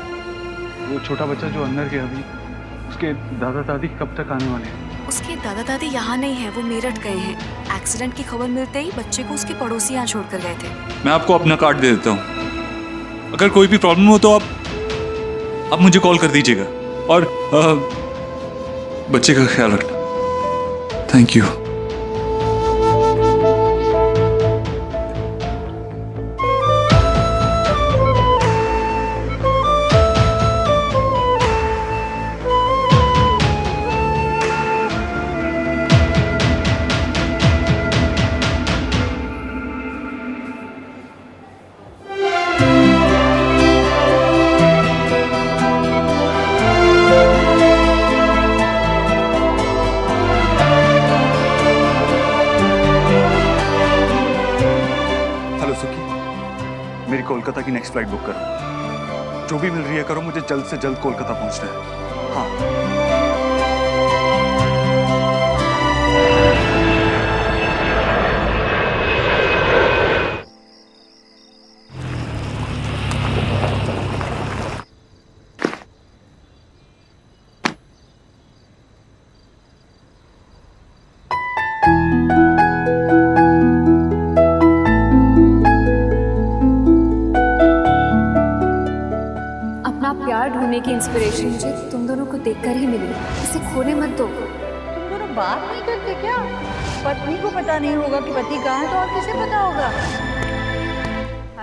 वो छोटा बच्चा जो अंदर गया अभी, उसके दादा दादी कब तक आने वाले हैं? उसके दादा दादी यहाँ नहीं है, वो मेरठ गए हैं। एक्सीडेंट की खबर मिलते ही बच्चे को उसके पड़ोसी यहाँ छोड़कर गए थे। मैं आपको अपना कार्ड दे देता हूँ। अगर कोई भी प्रॉब्लम हो तो आप मुझे कॉल कर दीजिएगा और बच्चे का ख्याल रखना। Thank you. हेलो सुखी, मेरी कोलकाता की नेक्स्ट फ्लाइट बुक करो। जो भी मिल रही है करो, मुझे जल्द से जल्द कोलकाता पहुंचना है। हाँ। अपना प्यार ढूंढने की इंस्पिरेशन मुझे तुम दोनों को देखकर ही मिली। इसे खोने मत दो। तुम दोनों बात नहीं करते क्या? पत्नी को पता नहीं होगा कि पति कहाँ है तो और किसे पता होगा?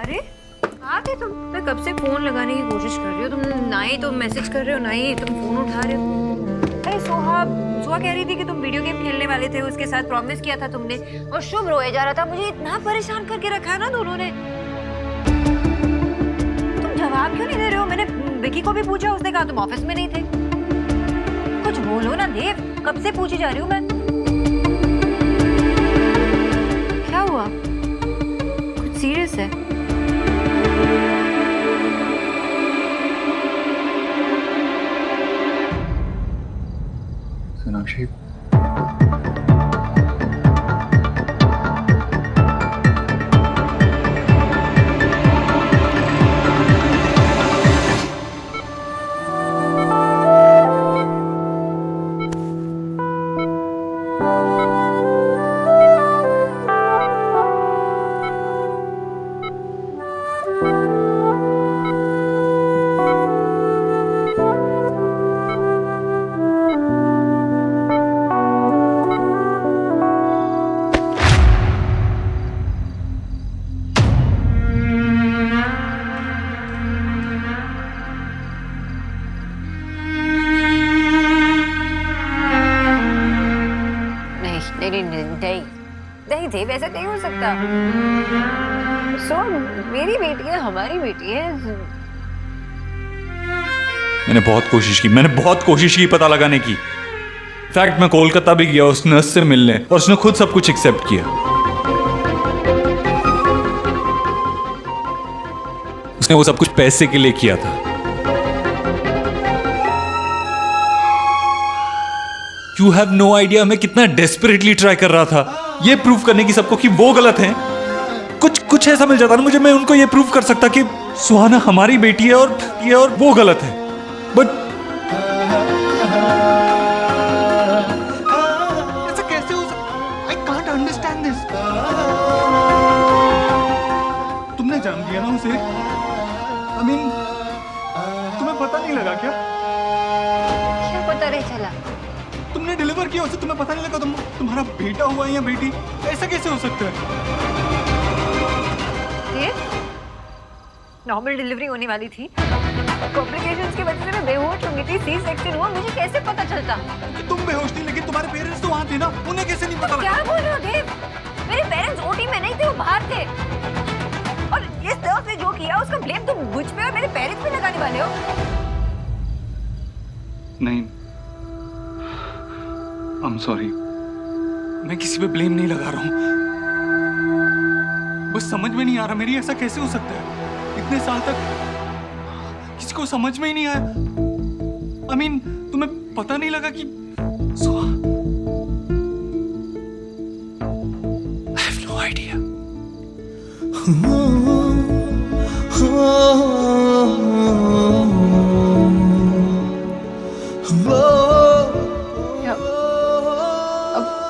अरे कहाँ थे तुम? मैं कब से फोन लगाने की कोशिश कर रही हो, तुम ना ही तुम मैसेज कर रहे हो ना ही तुम फोन उठा रहे हो। अरे सोहा कह रही थी कि तुम वीडियो गेम खेलने वाले थे, उसके साथ प्रॉमिस किया था तुमने, और शुभ रोए जा रहा था। मुझे इतना परेशान करके रखा है ना दोनों ने। तुम जवाब क्यों नहीं दे रहे हो? मैंने विकी को भी पूछा, उसने कहा तुम ऑफिस में नहीं थे। कुछ बोलो ना देव, कब से पूछी जा रही हूँ मैं। क्या हुआ? कुछ सीरियस है? सोनाक्षी, नहीं देव, ऐसा नहीं हो सकता। सो मेरी बेटी है, हमारी बेटी है। मैंने बहुत कोशिश की पता लगाने की। इनफैक्ट मैं कोलकाता भी गया उस नर्स से मिलने, और उसने खुद सब कुछ एक्सेप्ट किया। उसने वो सब कुछ पैसे के लिए किया था। यू हैव नो आइडिया मैं कितना डेस्परेटली ट्राई कर रहा था ये प्रूव करने की सबको कि वो गलत हैं। कुछ ऐसा मिल जाता ना मुझे, मैं उनको ये प्रूव कर सकता कि सुहाना हमारी बेटी है और वो गलत है। बट ऐसा कैसे हो सकता? I can't understand this. तुमने जान दिया ना उसे? आई मीन, तुम्हें पता नहीं लगा क्या? क्या पता नहीं चला? तुमने डिलीवर किया उसे, तुम्हें पता नहीं लगा तुम्हारा बेटा हुआ है या बेटी? ऐसा कैसे हो सकता है? नॉर्मल डिलीवरी होने वाली थी, कॉम्प्लिकेशंस की वजह से मैं बेहोश हो गई थी, सी सेक्शन हुआ, मुझे कैसे पता चलता? तुम बेहोश थी लेकिन तुम्हारे पेरेंट्स तो वहाँ थे ना, उन्हें कैसे नहीं पता लगा? क्या बोल रहे हो देव? मेरे पेरेंट्स ओटी में नहीं थे, वो बाहर थे। और इस नर्स ने जो किया उसका ब्लेम तुम मुझ पे और मेरे पेरेंट्स पे लगाने वाले हो? नहीं, आई एम सॉरी, मैं किसी पे ब्लेम नहीं लगा रहा हूँ। बस समझ में नहीं आ रहा मेरी, ऐसा कैसे हो सकता है? इतने साल तक किसी को समझ में ही नहीं आया। I mean, तुम्हें पता नहीं लगा कि I have no idea.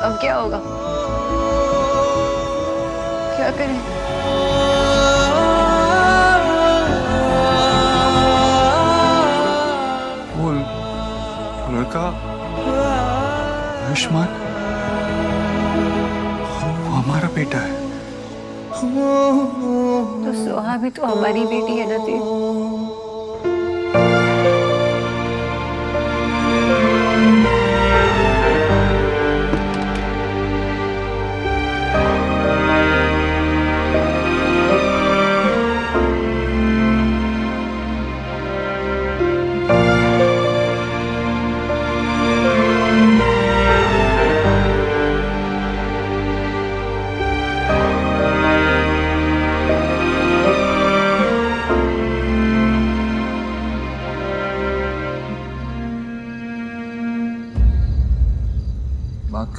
अब क्या होगा? क्या करें? लड़का आयुष्मान वो हमारा बेटा है। तो सोहा भी तो हमारी बेटी है ना देव।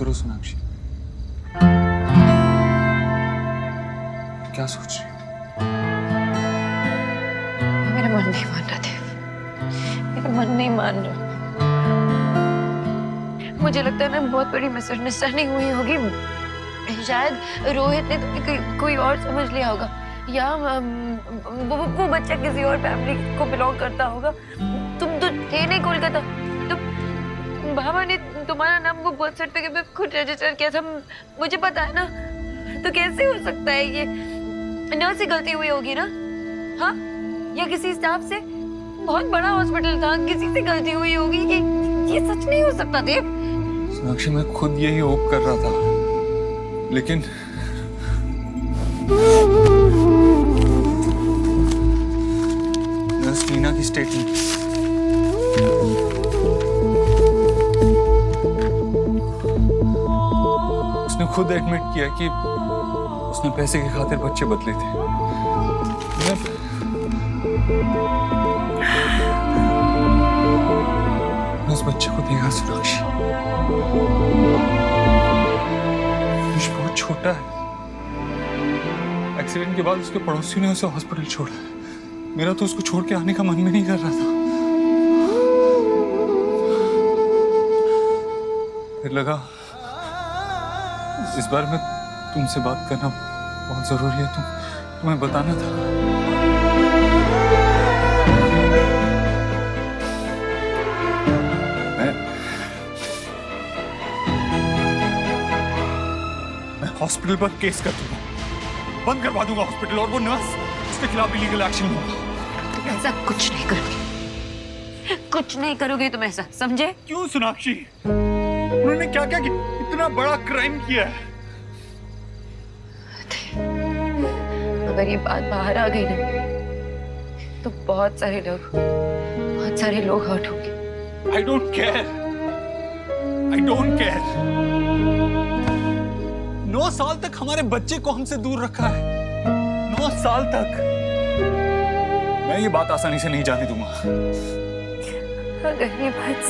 करो सोनाक्षी। क्या सोच रही हो? मेरा मन नहीं मान रहा देव, मेरा मन नहीं मान रहा। मुझे लगता है ना बहुत बड़ी मिसअंडरस्टैंडिंग हुई होगी। शायद रोहित ने तुम्हें कोई और समझ लिया होगा, या वो बच्चा किसी और फैमिली को बिलोंग करता होगा। तुम तो थे नहीं कोलकाता, तुम बाबा ने तुम्हारा नाम वो बर्थ सर्टिफिकेट पे खुद रजिस्टर किया था, मुझे पता है ना। तो कैसे हो सकता है ये? नर्स से गलती हुई होगी ना, हाँ? या किसी स्टाफ से? बहुत बड़ा हॉस्पिटल था, किसी से गलती हुई होगी। ये सच नहीं हो सकता देव। सोनाक्षी मैं खुद यही होप कर रहा था, लेकिन नर्स मीना की स्टेटमेंट, उसने खुद एडमिट किया कि उसने पैसे की खातिर बच्चे बदले थे। मैं उस बच्चे को देखा सोनाक्षी, बहुत छोटा है। एक्सीडेंट के बाद उसके पड़ोसियों ने उसे हॉस्पिटल छोड़ा। मेरा तो उसको छोड़ के आने का मन भी नहीं कर रहा था। फिर लगा इस बार में तुमसे बात करना बहुत जरूरी है, तुम्हें बताना था। मैं हॉस्पिटल पर केस कर दूंगा, बंद करवा दूंगा हॉस्पिटल, और वो नर्स, उसके खिलाफ लीगल एक्शन लूंगा। तुम ऐसा कुछ नहीं करोगे, कुछ नहीं करोगे तुम ऐसा, समझे? क्यों सोनाक्षी? उन्होंने क्या क्या इतना बड़ा क्राइम किया है? अगर ये बात बाहर आ गई ना, तो बहुत सारे लोग हर्ट होंगे। I don't care. I don't care. 9 साल तक हमारे बच्चे को हमसे दूर रखा है, 9 साल तक। मैं ये बात आसानी से नहीं जाने दूंगा। अगर ये बात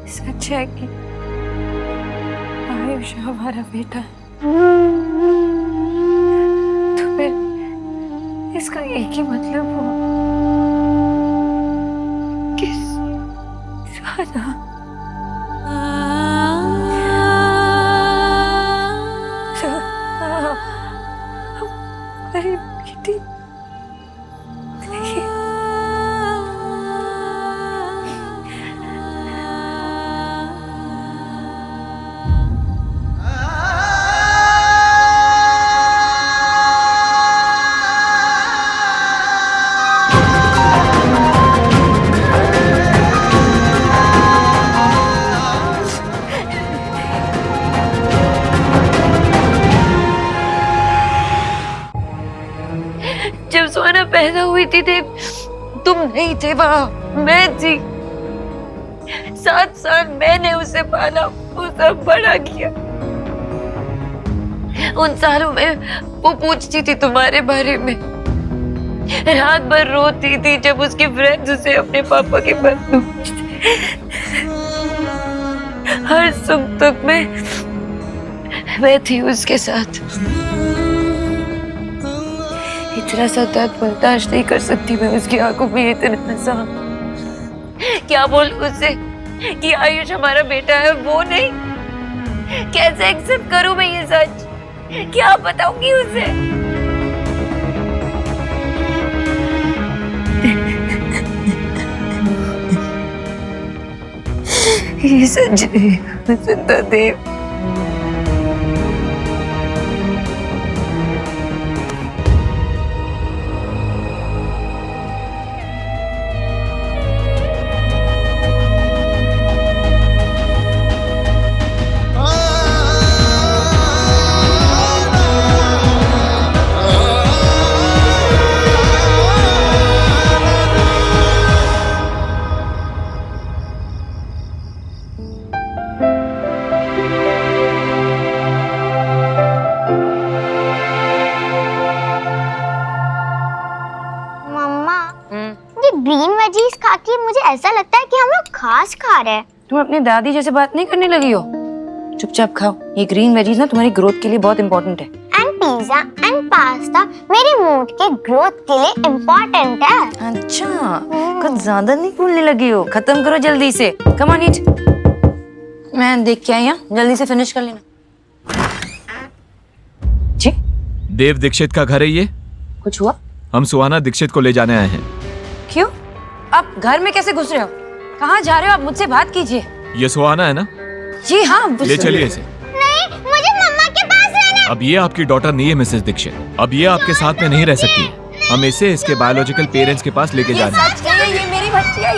सच है कि आयुष हमारा बेटा है, तो फिर इसका एक ही मतलब हुआ कि राधा हमारी बेटी नहीं। जब सोना पैदा हुई थी तुम नहीं थे वहां, मैं थी। 7 साल मैंने उसे पाला, उसे बड़ा किया। उन सालों में वो पूछती थी तुम्हारे बारे में, रात भर रोती थी जब उसके फ्रेंड्स उसे अपने पापा के पास पूछते। हर सुख दुख में मैं थी उसके साथ। इतना सा दर्द बर्दाश्त नहीं कर सकती मैं उसकी आंखों में इतना सा। क्या बोल उससे कि आयुष हमारा बेटा है, वो नहीं? कैसे एक्सेप्ट करूं मैं ये सच? क्या बताऊंगी उसे? ये सच नहीं हो सकता देव। ग्रीन वेजीज खा के मुझे ऐसा लगता है कि हम लोग घास खा रहे हैं। तुम अपने दादी जैसे बात नहीं करने लगी हो? चुपचाप खाओ, ये ग्रीन वेजीज ना तुम्हारी ग्रोथ के लिए बहुत इंपॉर्टेंट है। एंड पिज्जा एंड पास्ता मेरे मूड के ग्रोथ के लिए इम्पोर्टेंट है। अच्छा, कुछ ज्यादा नहीं बोलने लगी हो। खत्म करो जल्दी से। कम ऑन ईट। मैं देख के आई हूँ, जल्दी से फिनिश कर लेना। जी? देव दीक्षित का घर है ये? कुछ हुआ? हम सुहाना दीक्षित को ले जाने आए हैं। क्यों? आप घर में कैसे घुस रहे हो? कहाँ जा रहे हो आप? मुझसे बात कीजिए। ये सुहाना है ना? जी हाँ। ले चलिए इसे। नहीं, मुझे मम्मा के पास रहना है। अब ये आपकी डॉटर नहीं है मिसेस दीक्षित। अब ये आपके साथ में नहीं रह सकती। हम इसे इसके बायोलॉजिकल पेरेंट्स के पास लेके जा रहे हैं। ये मेरी बच्ची है।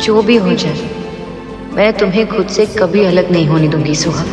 जो भी हो जाए, मैं तुम्हें खुद से कभी अलग नहीं होने दूंगी सुहा।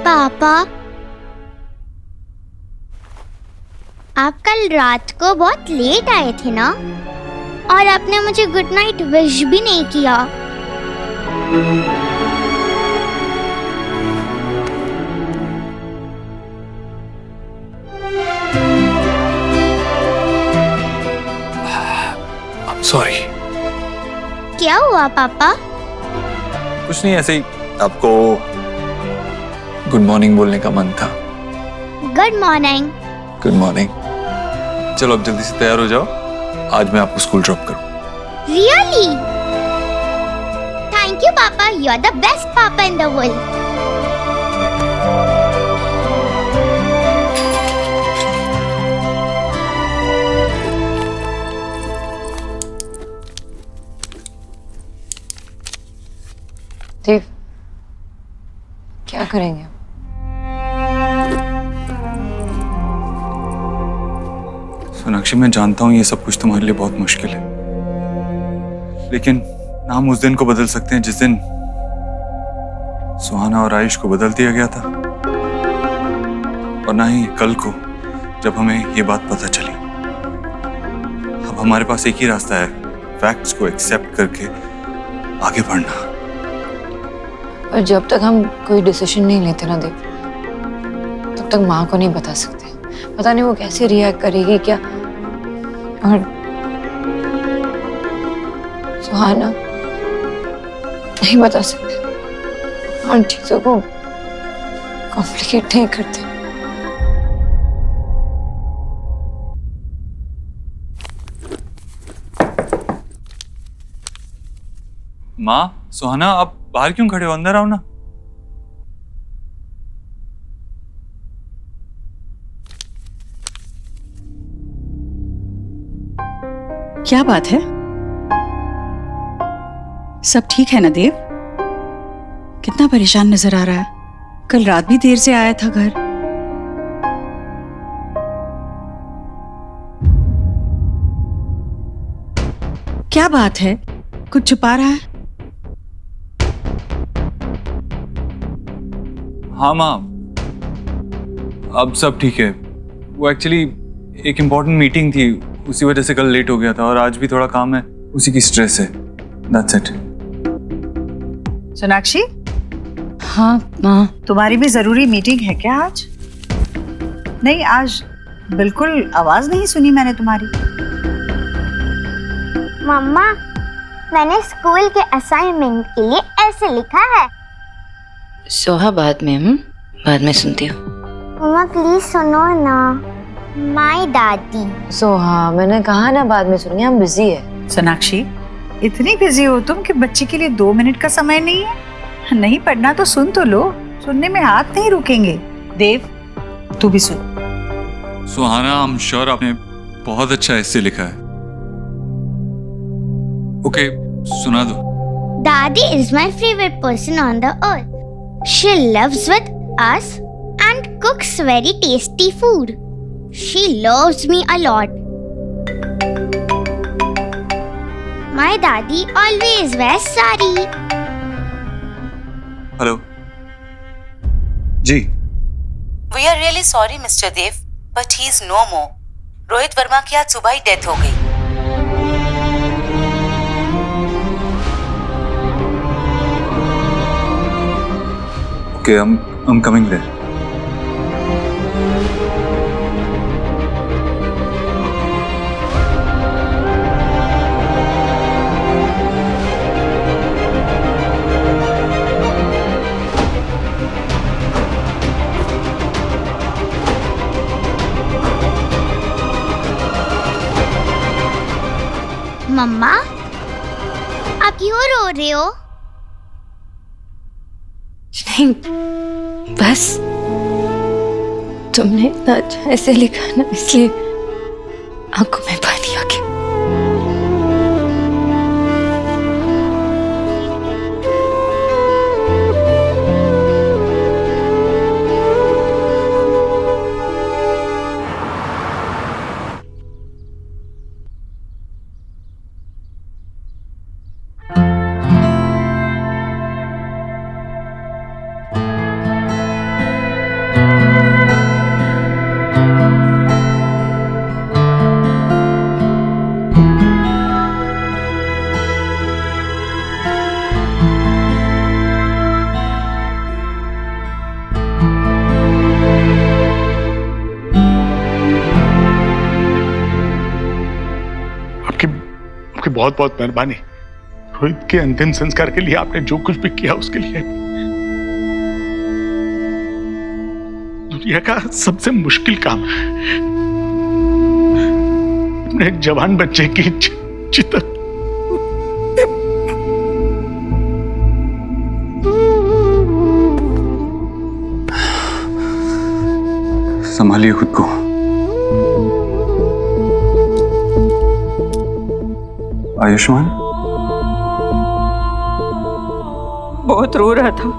पापा, आप कल रात को बहुत लेट आए थे ना, और आपने मुझे गुड नाइट विश भी नहीं किया। सॉरी। क्या हुआ पापा? कुछ नहीं, ऐसे ही आपको गुड मॉर्निंग बोलने का मन था। Good morning. Good morning. चलो अब जल्दी से तैयार हो जाओ, आज मैं आपको स्कूल ड्रॉप करूं। रियली? थैंक यू पापा, यू आर द बेस्ट पापा इन द वर्ल्ड। देव, क्या करेंगे? सोनाक्षी, मैं जानता हूं ये सब कुछ तुम्हारे लिए बहुत मुश्किल है, लेकिन ना हम उस दिन को बदल सकते हैं जिस दिन सुहाना और आयुष को बदल दिया गया था, और ना ही कल को जब हमें ये बात पता चली। अब हमारे पास एक ही रास्ता है, फैक्ट्स को एक्सेप्ट करके आगे बढ़ना। और जब तक हम कोई डिसीजन नहीं लेते ना देव, तब तक माँ को नहीं बता सकते। पता नहीं वो कैसे रिएक्ट करेगी क्या। और सुहाना नहीं बता सकते, हम चीजों को कॉम्प्लिकेट नहीं करते। माँ, सुहाना, आप बाहर क्यों खड़े हो? अंदर आओ ना। क्या बात है? सब ठीक है ना देव? कितना परेशान नजर आ रहा है। कल रात भी देर से आया था घर। क्या बात है? कुछ छुपा रहा है? हाँ माँ, अब सब ठीक है। वो एक्चुअली एक इम्पोर्टेंट मीटिंग थी, उसी वजह से कल लेट हो गया था, और आज भी थोड़ा काम है, उसी की स्ट्रेस है। That's it. सोनाक्षी, हाँ माँ। तुम्हारी भी जरूरी मीटिंग है क्या आज? नहीं, आज बिल्कुल आवाज नहीं सुनी मैंने तुम्हारी। मम्मा, मैंने स्कूल के असाइनमेंट के लिए ऐसे लिखा है। सोहा बाद में बाद में सुनती हूँ। मम्मा प्लीज सुनो ना। माय दादी। सोहा, मैंने कहा ना बाद में सुनेंगे, हम बिजी है। सोनाक्षी, इतनी बिजी हो तुम कि बच्चे के लिए 2 मिनट का समय नहीं है? नहीं पढ़ना तो सुन तो लो, सुनने में हाथ नहीं रुकेंगे। देव, तू भी सुन। सुहाना, आई एम श्योर आपने बहुत अच्छा ऐसे लिखा है। ओके, सुना दो। Daddy is my favorite person on the earth. She lives with us and cooks very tasty food. She loves me a lot. My daddy always wears sari. Hello ji. We are really sorry, Mr. Dev, but he is no more. Rohit Verma की आज सुबह ही death हो गई। Okay, I'm coming there. मम्मा, आप क्यों रो रहे हो? नहीं, बस तुमने इतना अच्छा ऐसे लिखा ना, इसलिए आंखों में पानी आ गया। आपकी बहुत बहुत मेहरबानी। रोहित के अंतिम संस्कार के लिए आपने जो कुछ भी किया उसके लिए दुनिया का सबसे मुश्किल काम है अपने एक जवान बच्चे की चिता। संभालिए खुद को। आयुष्मान बहुत रो रहा था,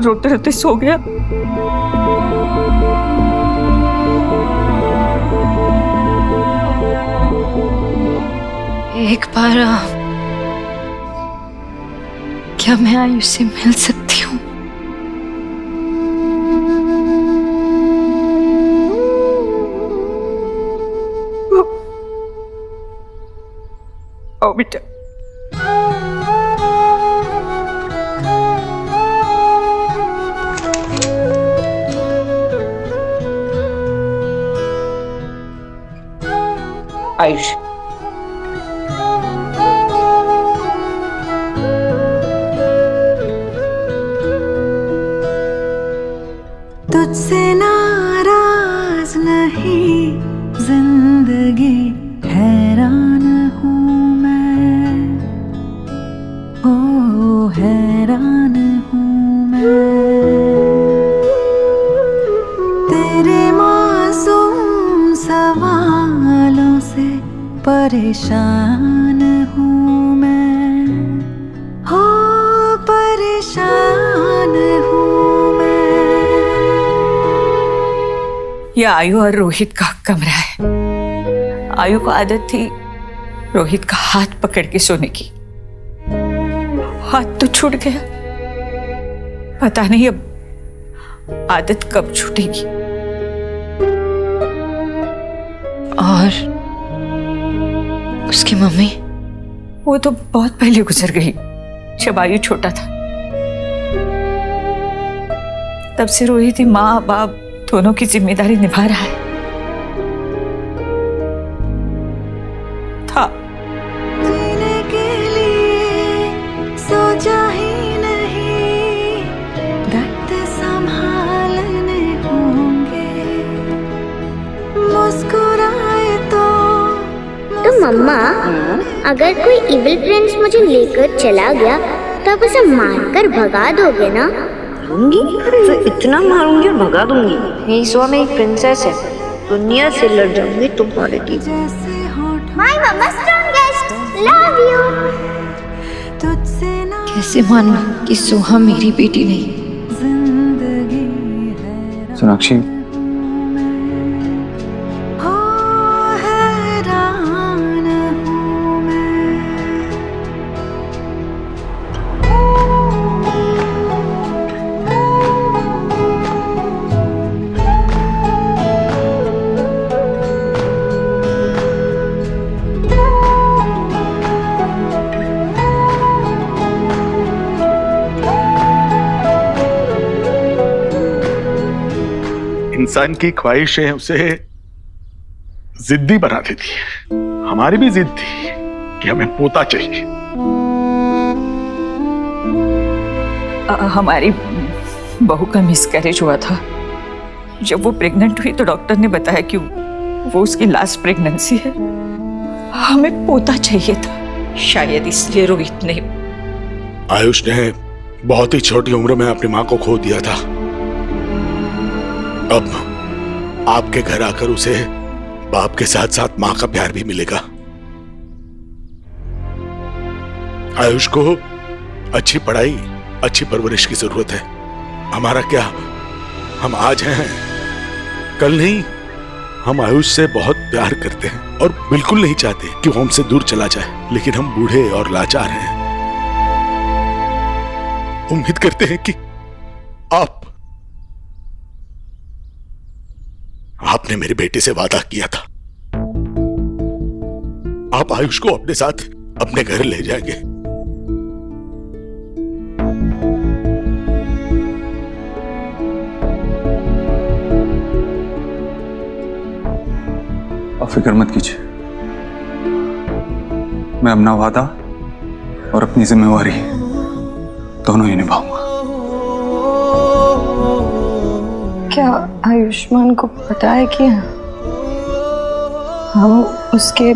रोते रोते सो गया। एक बार क्या मैं आयुष से मिल सकती हूँ? आओ बेटा। आयुष। तुझसे नाराज नहीं जिंदगी, हैरान हूँ मैं, ओ हैरान हूँ मैं, तेरे मासूम सवालों से परेशान हूँ मैं, हो परेशान हूँ मैं। ये आयु और रोहित का कमरा है। आयु को आदत थी रोहित का हाथ पकड़ के सोने की। हाथ तो छूट गया, पता नहीं अब आदत कब छूटेगी। और उसकी मम्मी? वो तो बहुत पहले गुजर गई, जब आयु छोटा था। तब से रोहित ही माँ बाप दोनों की जिम्मेदारी निभा रहा है। था जीने के लिए सोचा ही नहीं, दर्द संभालने होंगे, मुस्कुराए तो मम्मा, अगर कोई इविल प्रिंस मुझे लेकर चला गया तो आप उसे मारकर भगा दोगे ना? तो इतना मारूंगी और भगा दूंगी। यही सो में एक प्रिंसेस है, दुनिया से लड़ जाऊंगी तुम्हारे लिए। My mamma strongest, love you. कैसे मानूं कि सोहा मेरी बेटी नहीं? सोनाक्षी, इंसान की ख्वाहिशें उसे जिद्दी बना देती है। हमारी भी जिद थी कि हमें पोता चाहिए। हमारी बहू का मिसकैरेज हुआ था। जब वो प्रेग्नेंट हुई तो डॉक्टर ने बताया कि वो उसकी लास्ट प्रेगनेंसी है। हमें पोता चाहिए था, शायद इसलिए रोहित ने। आयुष ने बहुत ही छोटी उम्र में अपनी मां को खो दिया था। अब आपके घर आकर उसे बाप के साथ साथ मां का प्यार भी मिलेगा। आयुष को अच्छी पढ़ाई, अच्छी परवरिश की जरूरत है। हमारा क्या, हम आज हैं, कल नहीं। हम आयुष से बहुत प्यार करते हैं और बिल्कुल नहीं चाहते कि वो हमसे दूर चला जाए, लेकिन हम बूढ़े और लाचार हैं। उम्मीद करते हैं कि आपने मेरी बेटी से वादा किया था, आप आयुष को अपने साथ अपने घर ले जाएंगे। आप फिक्र मत कीजिए, मैं अपना वादा और अपनी जिम्मेवारी दोनों ही निभाऊंगा। क्या आयुष्मान को पता है कि हम उसके?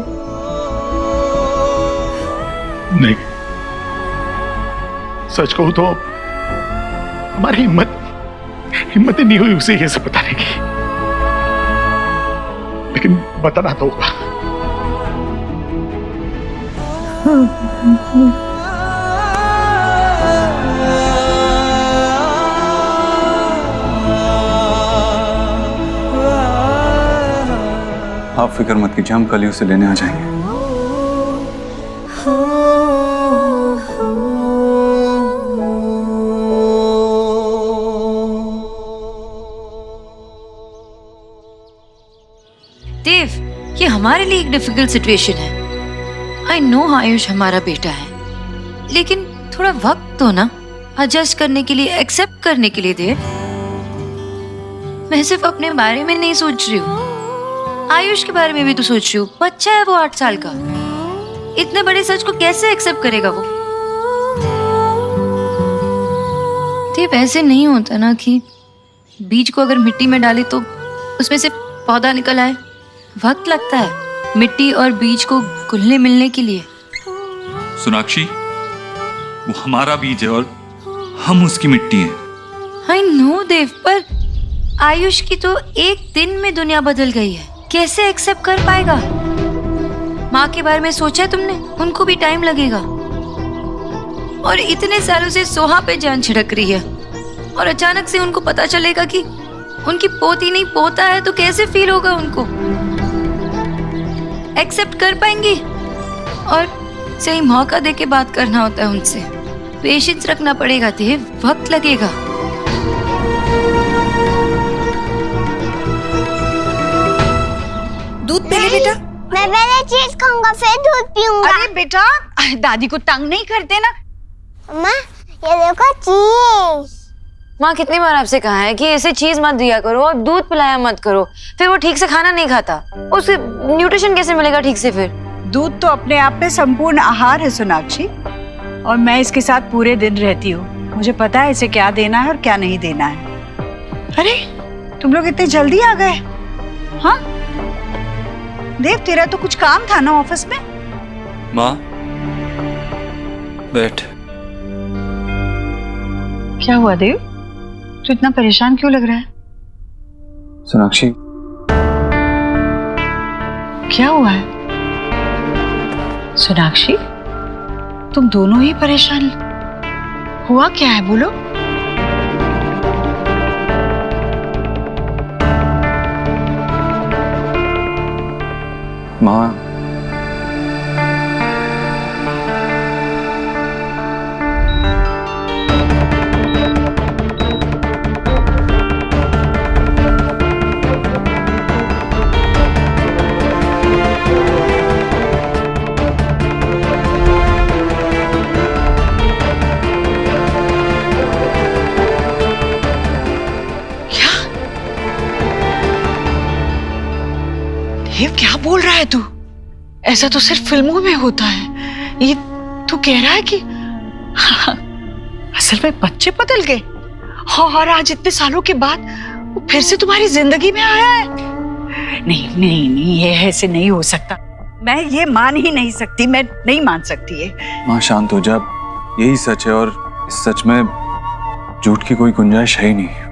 नहीं, सच कहूं तो हमारी हिम्मत ही नहीं हुई उसे ये सब बताने की, लेकिन बताना तो होगा। आप फिक्र मत कीजिए, हम कल ही उसे लेने आ जाएंगे। देव, ये हमारे लिए एक डिफिकल्ट सिचुएशन है। आई नो आयुष हमारा बेटा है, लेकिन थोड़ा वक्त तो ना एडजस्ट करने के लिए, एक्सेप्ट करने के लिए। देव, मैं सिर्फ अपने बारे में नहीं सोच रही हूँ, आयुष के बारे में भी तो सोच रही हूँ। बच्चा है वो 8 साल का। इतने बड़े सच को कैसे एक्सेप्ट करेगा वो? तो वैसे नहीं होता ना कि बीज को अगर मिट्टी में डाले तो उसमें से पौधा निकल आए। वक्त लगता है मिट्टी और बीज को घुलने मिलने के लिए। सोनाक्षी, वो हमारा बीज है और हम उसकी मिट्टी हैं। आई नो देव, पर आयुष की तो एक दिन में दुनिया बदल गई है। कैसे एक्सेप्ट कर पाएगा? माँ के बारे में सोचा है तुमने? उनको भी टाइम लगेगा। और इतने सालों से सोहा पे जान छिड़क रही है और अचानक से उनको पता चलेगा कि उनकी पोती नहीं पोता है तो कैसे फील होगा उनको? एक्सेप्ट कर पाएंगी? और सही मौका दे के बात करना होता है उनसे। पेशेंस रखना पड़ेगा देव, वक्त लगेगा। दूध पी ले बेटा। मैं पहले चीज खाऊंगा फिर दूध पीऊंगा। अरे बेटा, दादी को तंग नहीं करते ना। अम्मा ये देखो चीज। माँ कितनी बार आपसे कहा है कि इसे चीज मत दिया करो और दूध पिलाया मत करो, फिर वो ठीक से खाना नहीं खाता। उसे न्यूट्रिशन कैसे मिलेगा ठीक से? फिर दूध तो अपने आप में संपूर्ण आहार है सोनाक्षी, और मैं इसके साथ पूरे दिन रहती हूँ। मुझे पता है इसे क्या देना है और क्या नहीं देना है। अरे तुम लोग इतने जल्दी आ गए? हाँ देव, तेरा तो कुछ काम था ना ऑफिस में? माँ बैठ। क्या हुआ देव, तू इतना परेशान क्यों लग रहा है? सोनाक्षी, क्या हुआ है? सोनाक्षी, तुम दोनों ही परेशान। हुआ क्या है, बोलो। माँ, ये क्या बोल रहा है तू? ऐसा तो सिर्फ फिल्मों में होता है। ये तू कह रहा है कि असल में बच्चे बदल गए और आज इतने सालों के बाद वो फिर से तुम्हारी जिंदगी में आया है? नहीं नहीं नहीं, ये ऐसे नहीं हो सकता। मैं ये मान ही नहीं सकती, मैं नहीं मान सकती ये। माँ शांत हो जा। यही सच है और इस सच में झूठ की कोई गुंजाइश है ही नहीं।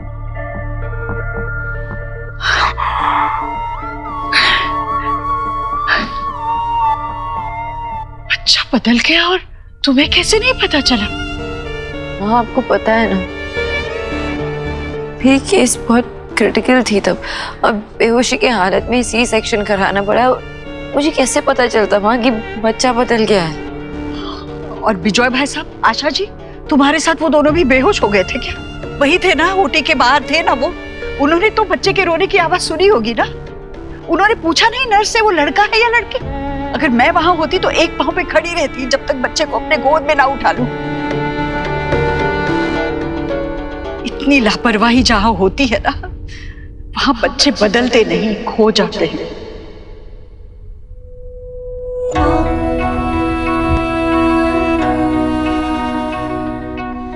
बच्चा बदल गया और तुम्हें कैसे नहीं पता चला? हाँ आपको पता है ना, मेरी केस बहुत क्रिटिकल थी तब। अब बेहोशी की हालत में सी सेक्शन कराना पड़ा। मुझे कैसे पता चलता माँ कि बच्चा बदल गया है? और विजय भाई साहब, आशा जी, तुम्हारे साथ वो दोनों भी बेहोश हो गए थे क्या? वही थे ना, ओटी के बाहर थे ना वो? उन्होंने तो बच्चे के रोने की आवाज सुनी होगी ना? उन्होंने पूछा नहीं नर्स से वो लड़का है या लड़की? अगर मैं वहां होती तो एक पांव पे खड़ी रहती जब तक बच्चे को अपने गोद में ना उठा लूं। इतनी लापरवाही जहां होती है ना, वहां बच्चे बदलते नहीं, खो जाते हैं।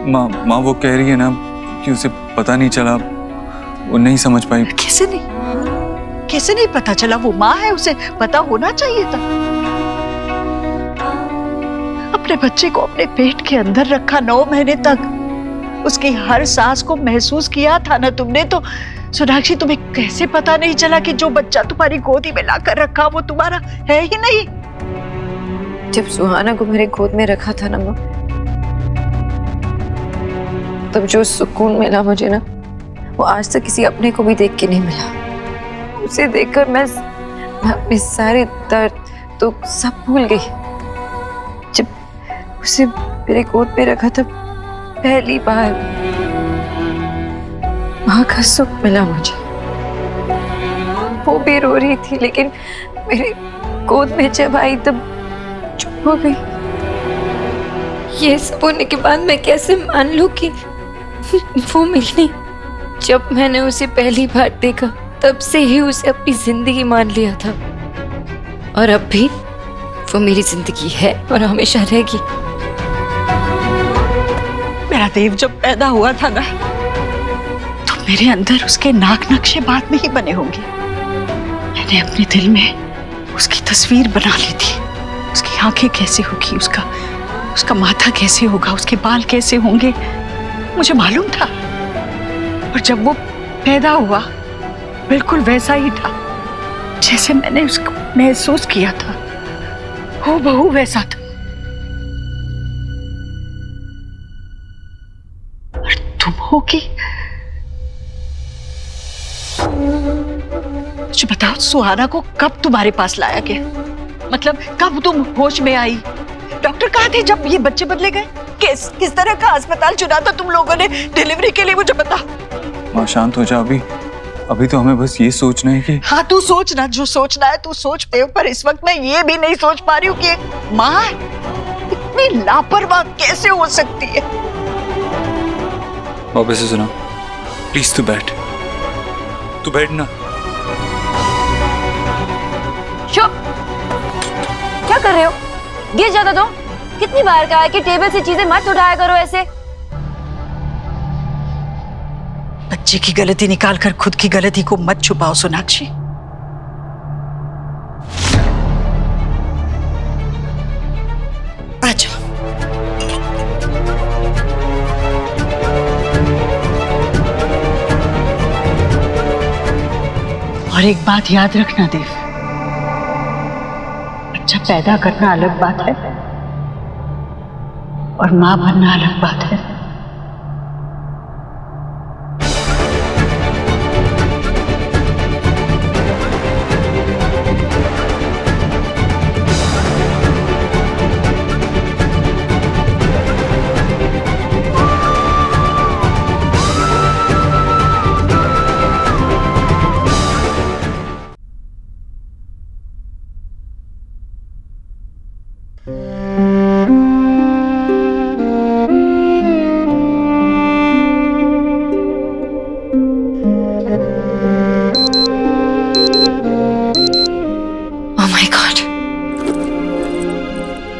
माँ वो कह रही है ना कि उसे पता नहीं चला, वो नहीं समझ पाई। कैसे नहीं पता चला? वो माँ है, उसे पता होना चाहिए था। अपने बच्चे को अपने पेट के अंदर रखा 9 महीने तक, उसकी हर सांस को महसूस किया था ना तुमने। तो सोनाक्षी, तुम्हें कैसे पता नहीं चला कि जो बच्चा तुम्हारी गोदी में लाकर रखा वो तुम्हारा है ही नहीं? जब सुहाना को मेरे गोद में रखा था ना माँ, तब जो सुकून मिला मुझे ना, वो आज तक किसी अपने को भी देख के नहीं मिला। उसे देखकर मैं अपने सारे दर्द तो सब भूल गई। जब उसे मेरे गोद पे रखा था पहली बार, माँ का सुख मिला मुझे। वो भी रो रही थी, लेकिन मेरे गोद में जब आई तब चुप हो गई। ये सब होने के बाद मैं कैसे मान लूं कि वो मिली? जब मैंने उसे पहली बार देखा तब से ही उसे अपनी जिंदगी मान लिया था, और अब भी वो मेरी जिंदगी है और हमेशा रहेगी। मेरा देव जब पैदा हुआ था ना, तो मेरे अंदर उसके नाक नक्शे बाद में ही बने होंगे। मैंने अपने दिल में उसकी तस्वीर बना ली थी। उसकी आंखें कैसे होगी, उसका माथा कैसे होगा, उसके बाल कैसे होंगे, मुझे मालूम था। और जब वो पैदा हुआ बिल्कुल वैसा ही था जैसे मैंने उसको महसूस किया था, हूबहू वैसा था। और तुम होगी। मुझे बताओ, सुहाना को कब तुम्हारे पास लाया गया? मतलब कब तुम होश में आई? डॉक्टर कहाँ थे जब ये बच्चे बदले गए? किस तरह का अस्पताल चुना था तुम लोगों ने डिलीवरी के लिए, मुझे बता। माँ शांत हो जा, अभी तो हमें बस ये सोचना है कि। हाँ, तू सोचना जो सोचना है तू सोच पे, पर इस वक्त मैं ये भी नहीं सोच पा रही हूँ कि एक माँ इतनी लापरवाह कैसे हो सकती है। वापस से सुना, प्लीज तू बैठ ना। चुप, क्या कर रहे हो? गिर जाता तो। कितनी बार कहा है कि टेबल से चीजें मत उठाया करो ऐसे। बच्चे की गलती निकालकर खुद की गलती को मत छुपाओ सोनाक्षी। आजा। और एक बात याद रखना देव, बच्चा पैदा करना अलग बात है और मां बनना अलग बात है।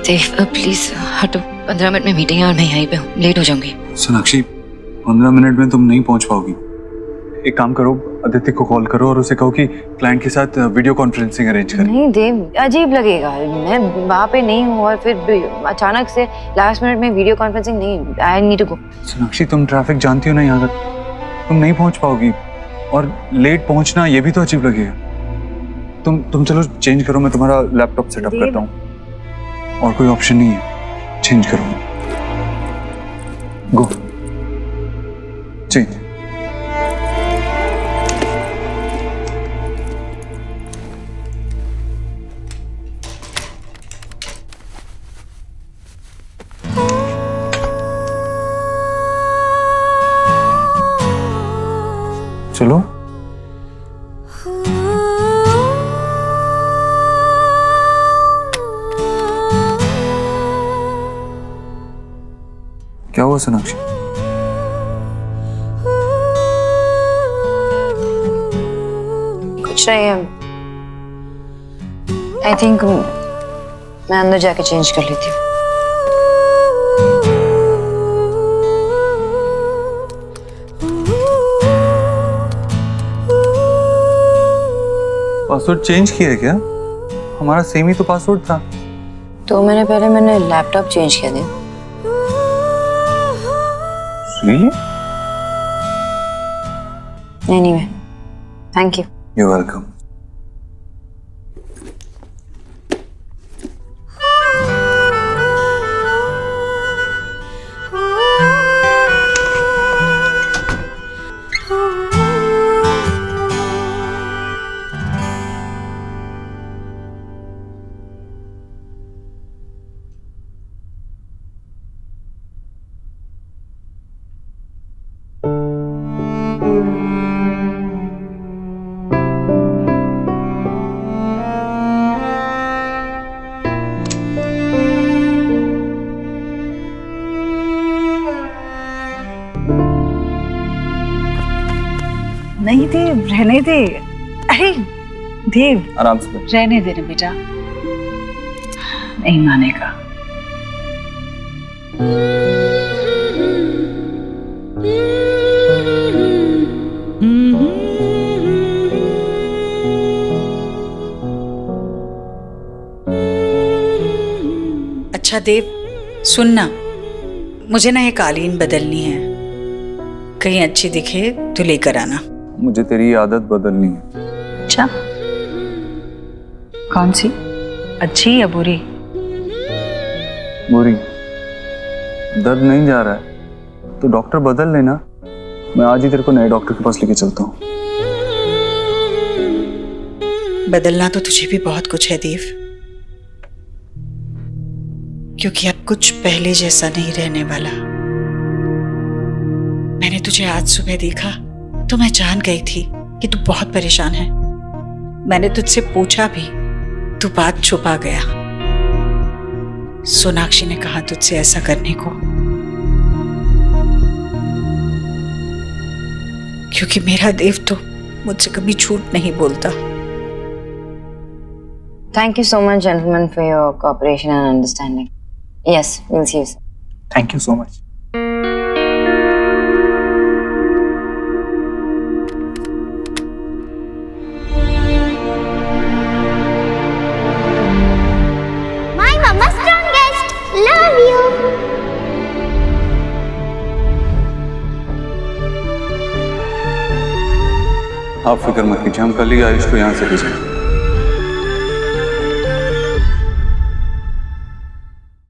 देव प्लीज हटो, 15 मिनट में मीटिंग है और मैं यहीं पे हूँ, लेट हो जाऊंगी। सोनाक्षी 15 मिनट में तुम नहीं पहुंच पाओगी। एक काम करो, अदिति को कॉल करो और उसे कहो कि क्लाइंट के साथ वीडियो कॉन्फ्रेंसिंग अरेंज करें। नहीं देव, अजीब लगेगा, मैं वहाँ पे नहीं हूँ और फिर अचानक से लास्ट मिनट में वीडियो कॉन्फ्रेंसिंग नहीं। I need to go. Sonakshi तुम ट्रैफिक जानती हो ना यहाँ का, तुम नहीं पहुंच पाओगी और लेट पहुंचना ये भी तो अजीब लगेगा। तुम चलो चेंज करो, मैं तुम्हारा लैपटॉप सेटअप करता हूँ। और कोई ऑप्शन नहीं है, चेंज करो। गो चेंज। चलो क्या हुआ सोनाक्षी? कुछ नहीं है। आई थिंक मैं अंदर जाके चेंज कर लेती हूँ। पासवर्ड चेंज किया है क्या? हमारा सेम ही तो पासवर्ड था। 2 महीने पहले मैंने लैपटॉप चेंज किया था। Really? Anyway, thank you. You're welcome. नहीं दे, रहने दे। अरे देव, आराम से बैठ। रहने देना बेटा, नहीं मानेगा। अच्छा देव, सुनना, मुझे ना ये कालीन बदलनी है, कहीं अच्छी दिखे तो लेकर आना। मुझे तेरी आदत बदलनी है। अच्छा, कौन सी, अच्छी या बुरी? बुरी। दर्द नहीं जा रहा है तो डॉक्टर बदल लेना, मैं आज ही तेरे को नए डॉक्टर के पास लेके चलता हूँ। बदलना तो तुझे भी बहुत कुछ है देव, क्योंकि अब कुछ पहले जैसा नहीं रहने वाला। मैंने तुझे आज सुबह देखा तो मैं जान गई थी कि तू बहुत परेशान है। मैंने तुझसे पूछा भी, तू बात छुपा गया। सोनाक्षी ने कहा तुझसे ऐसा करने को, क्योंकि मेरा देव तो मुझसे कभी झूठ नहीं बोलता। Thank you so much, gentlemen, for your cooperation and understanding. Yes, we'll see you soon. Thank you so much. My mama strongest. Love you. आप फिक्र मत कीजिए, हम कल ही आयुष को यहाँ से भेजेंगे।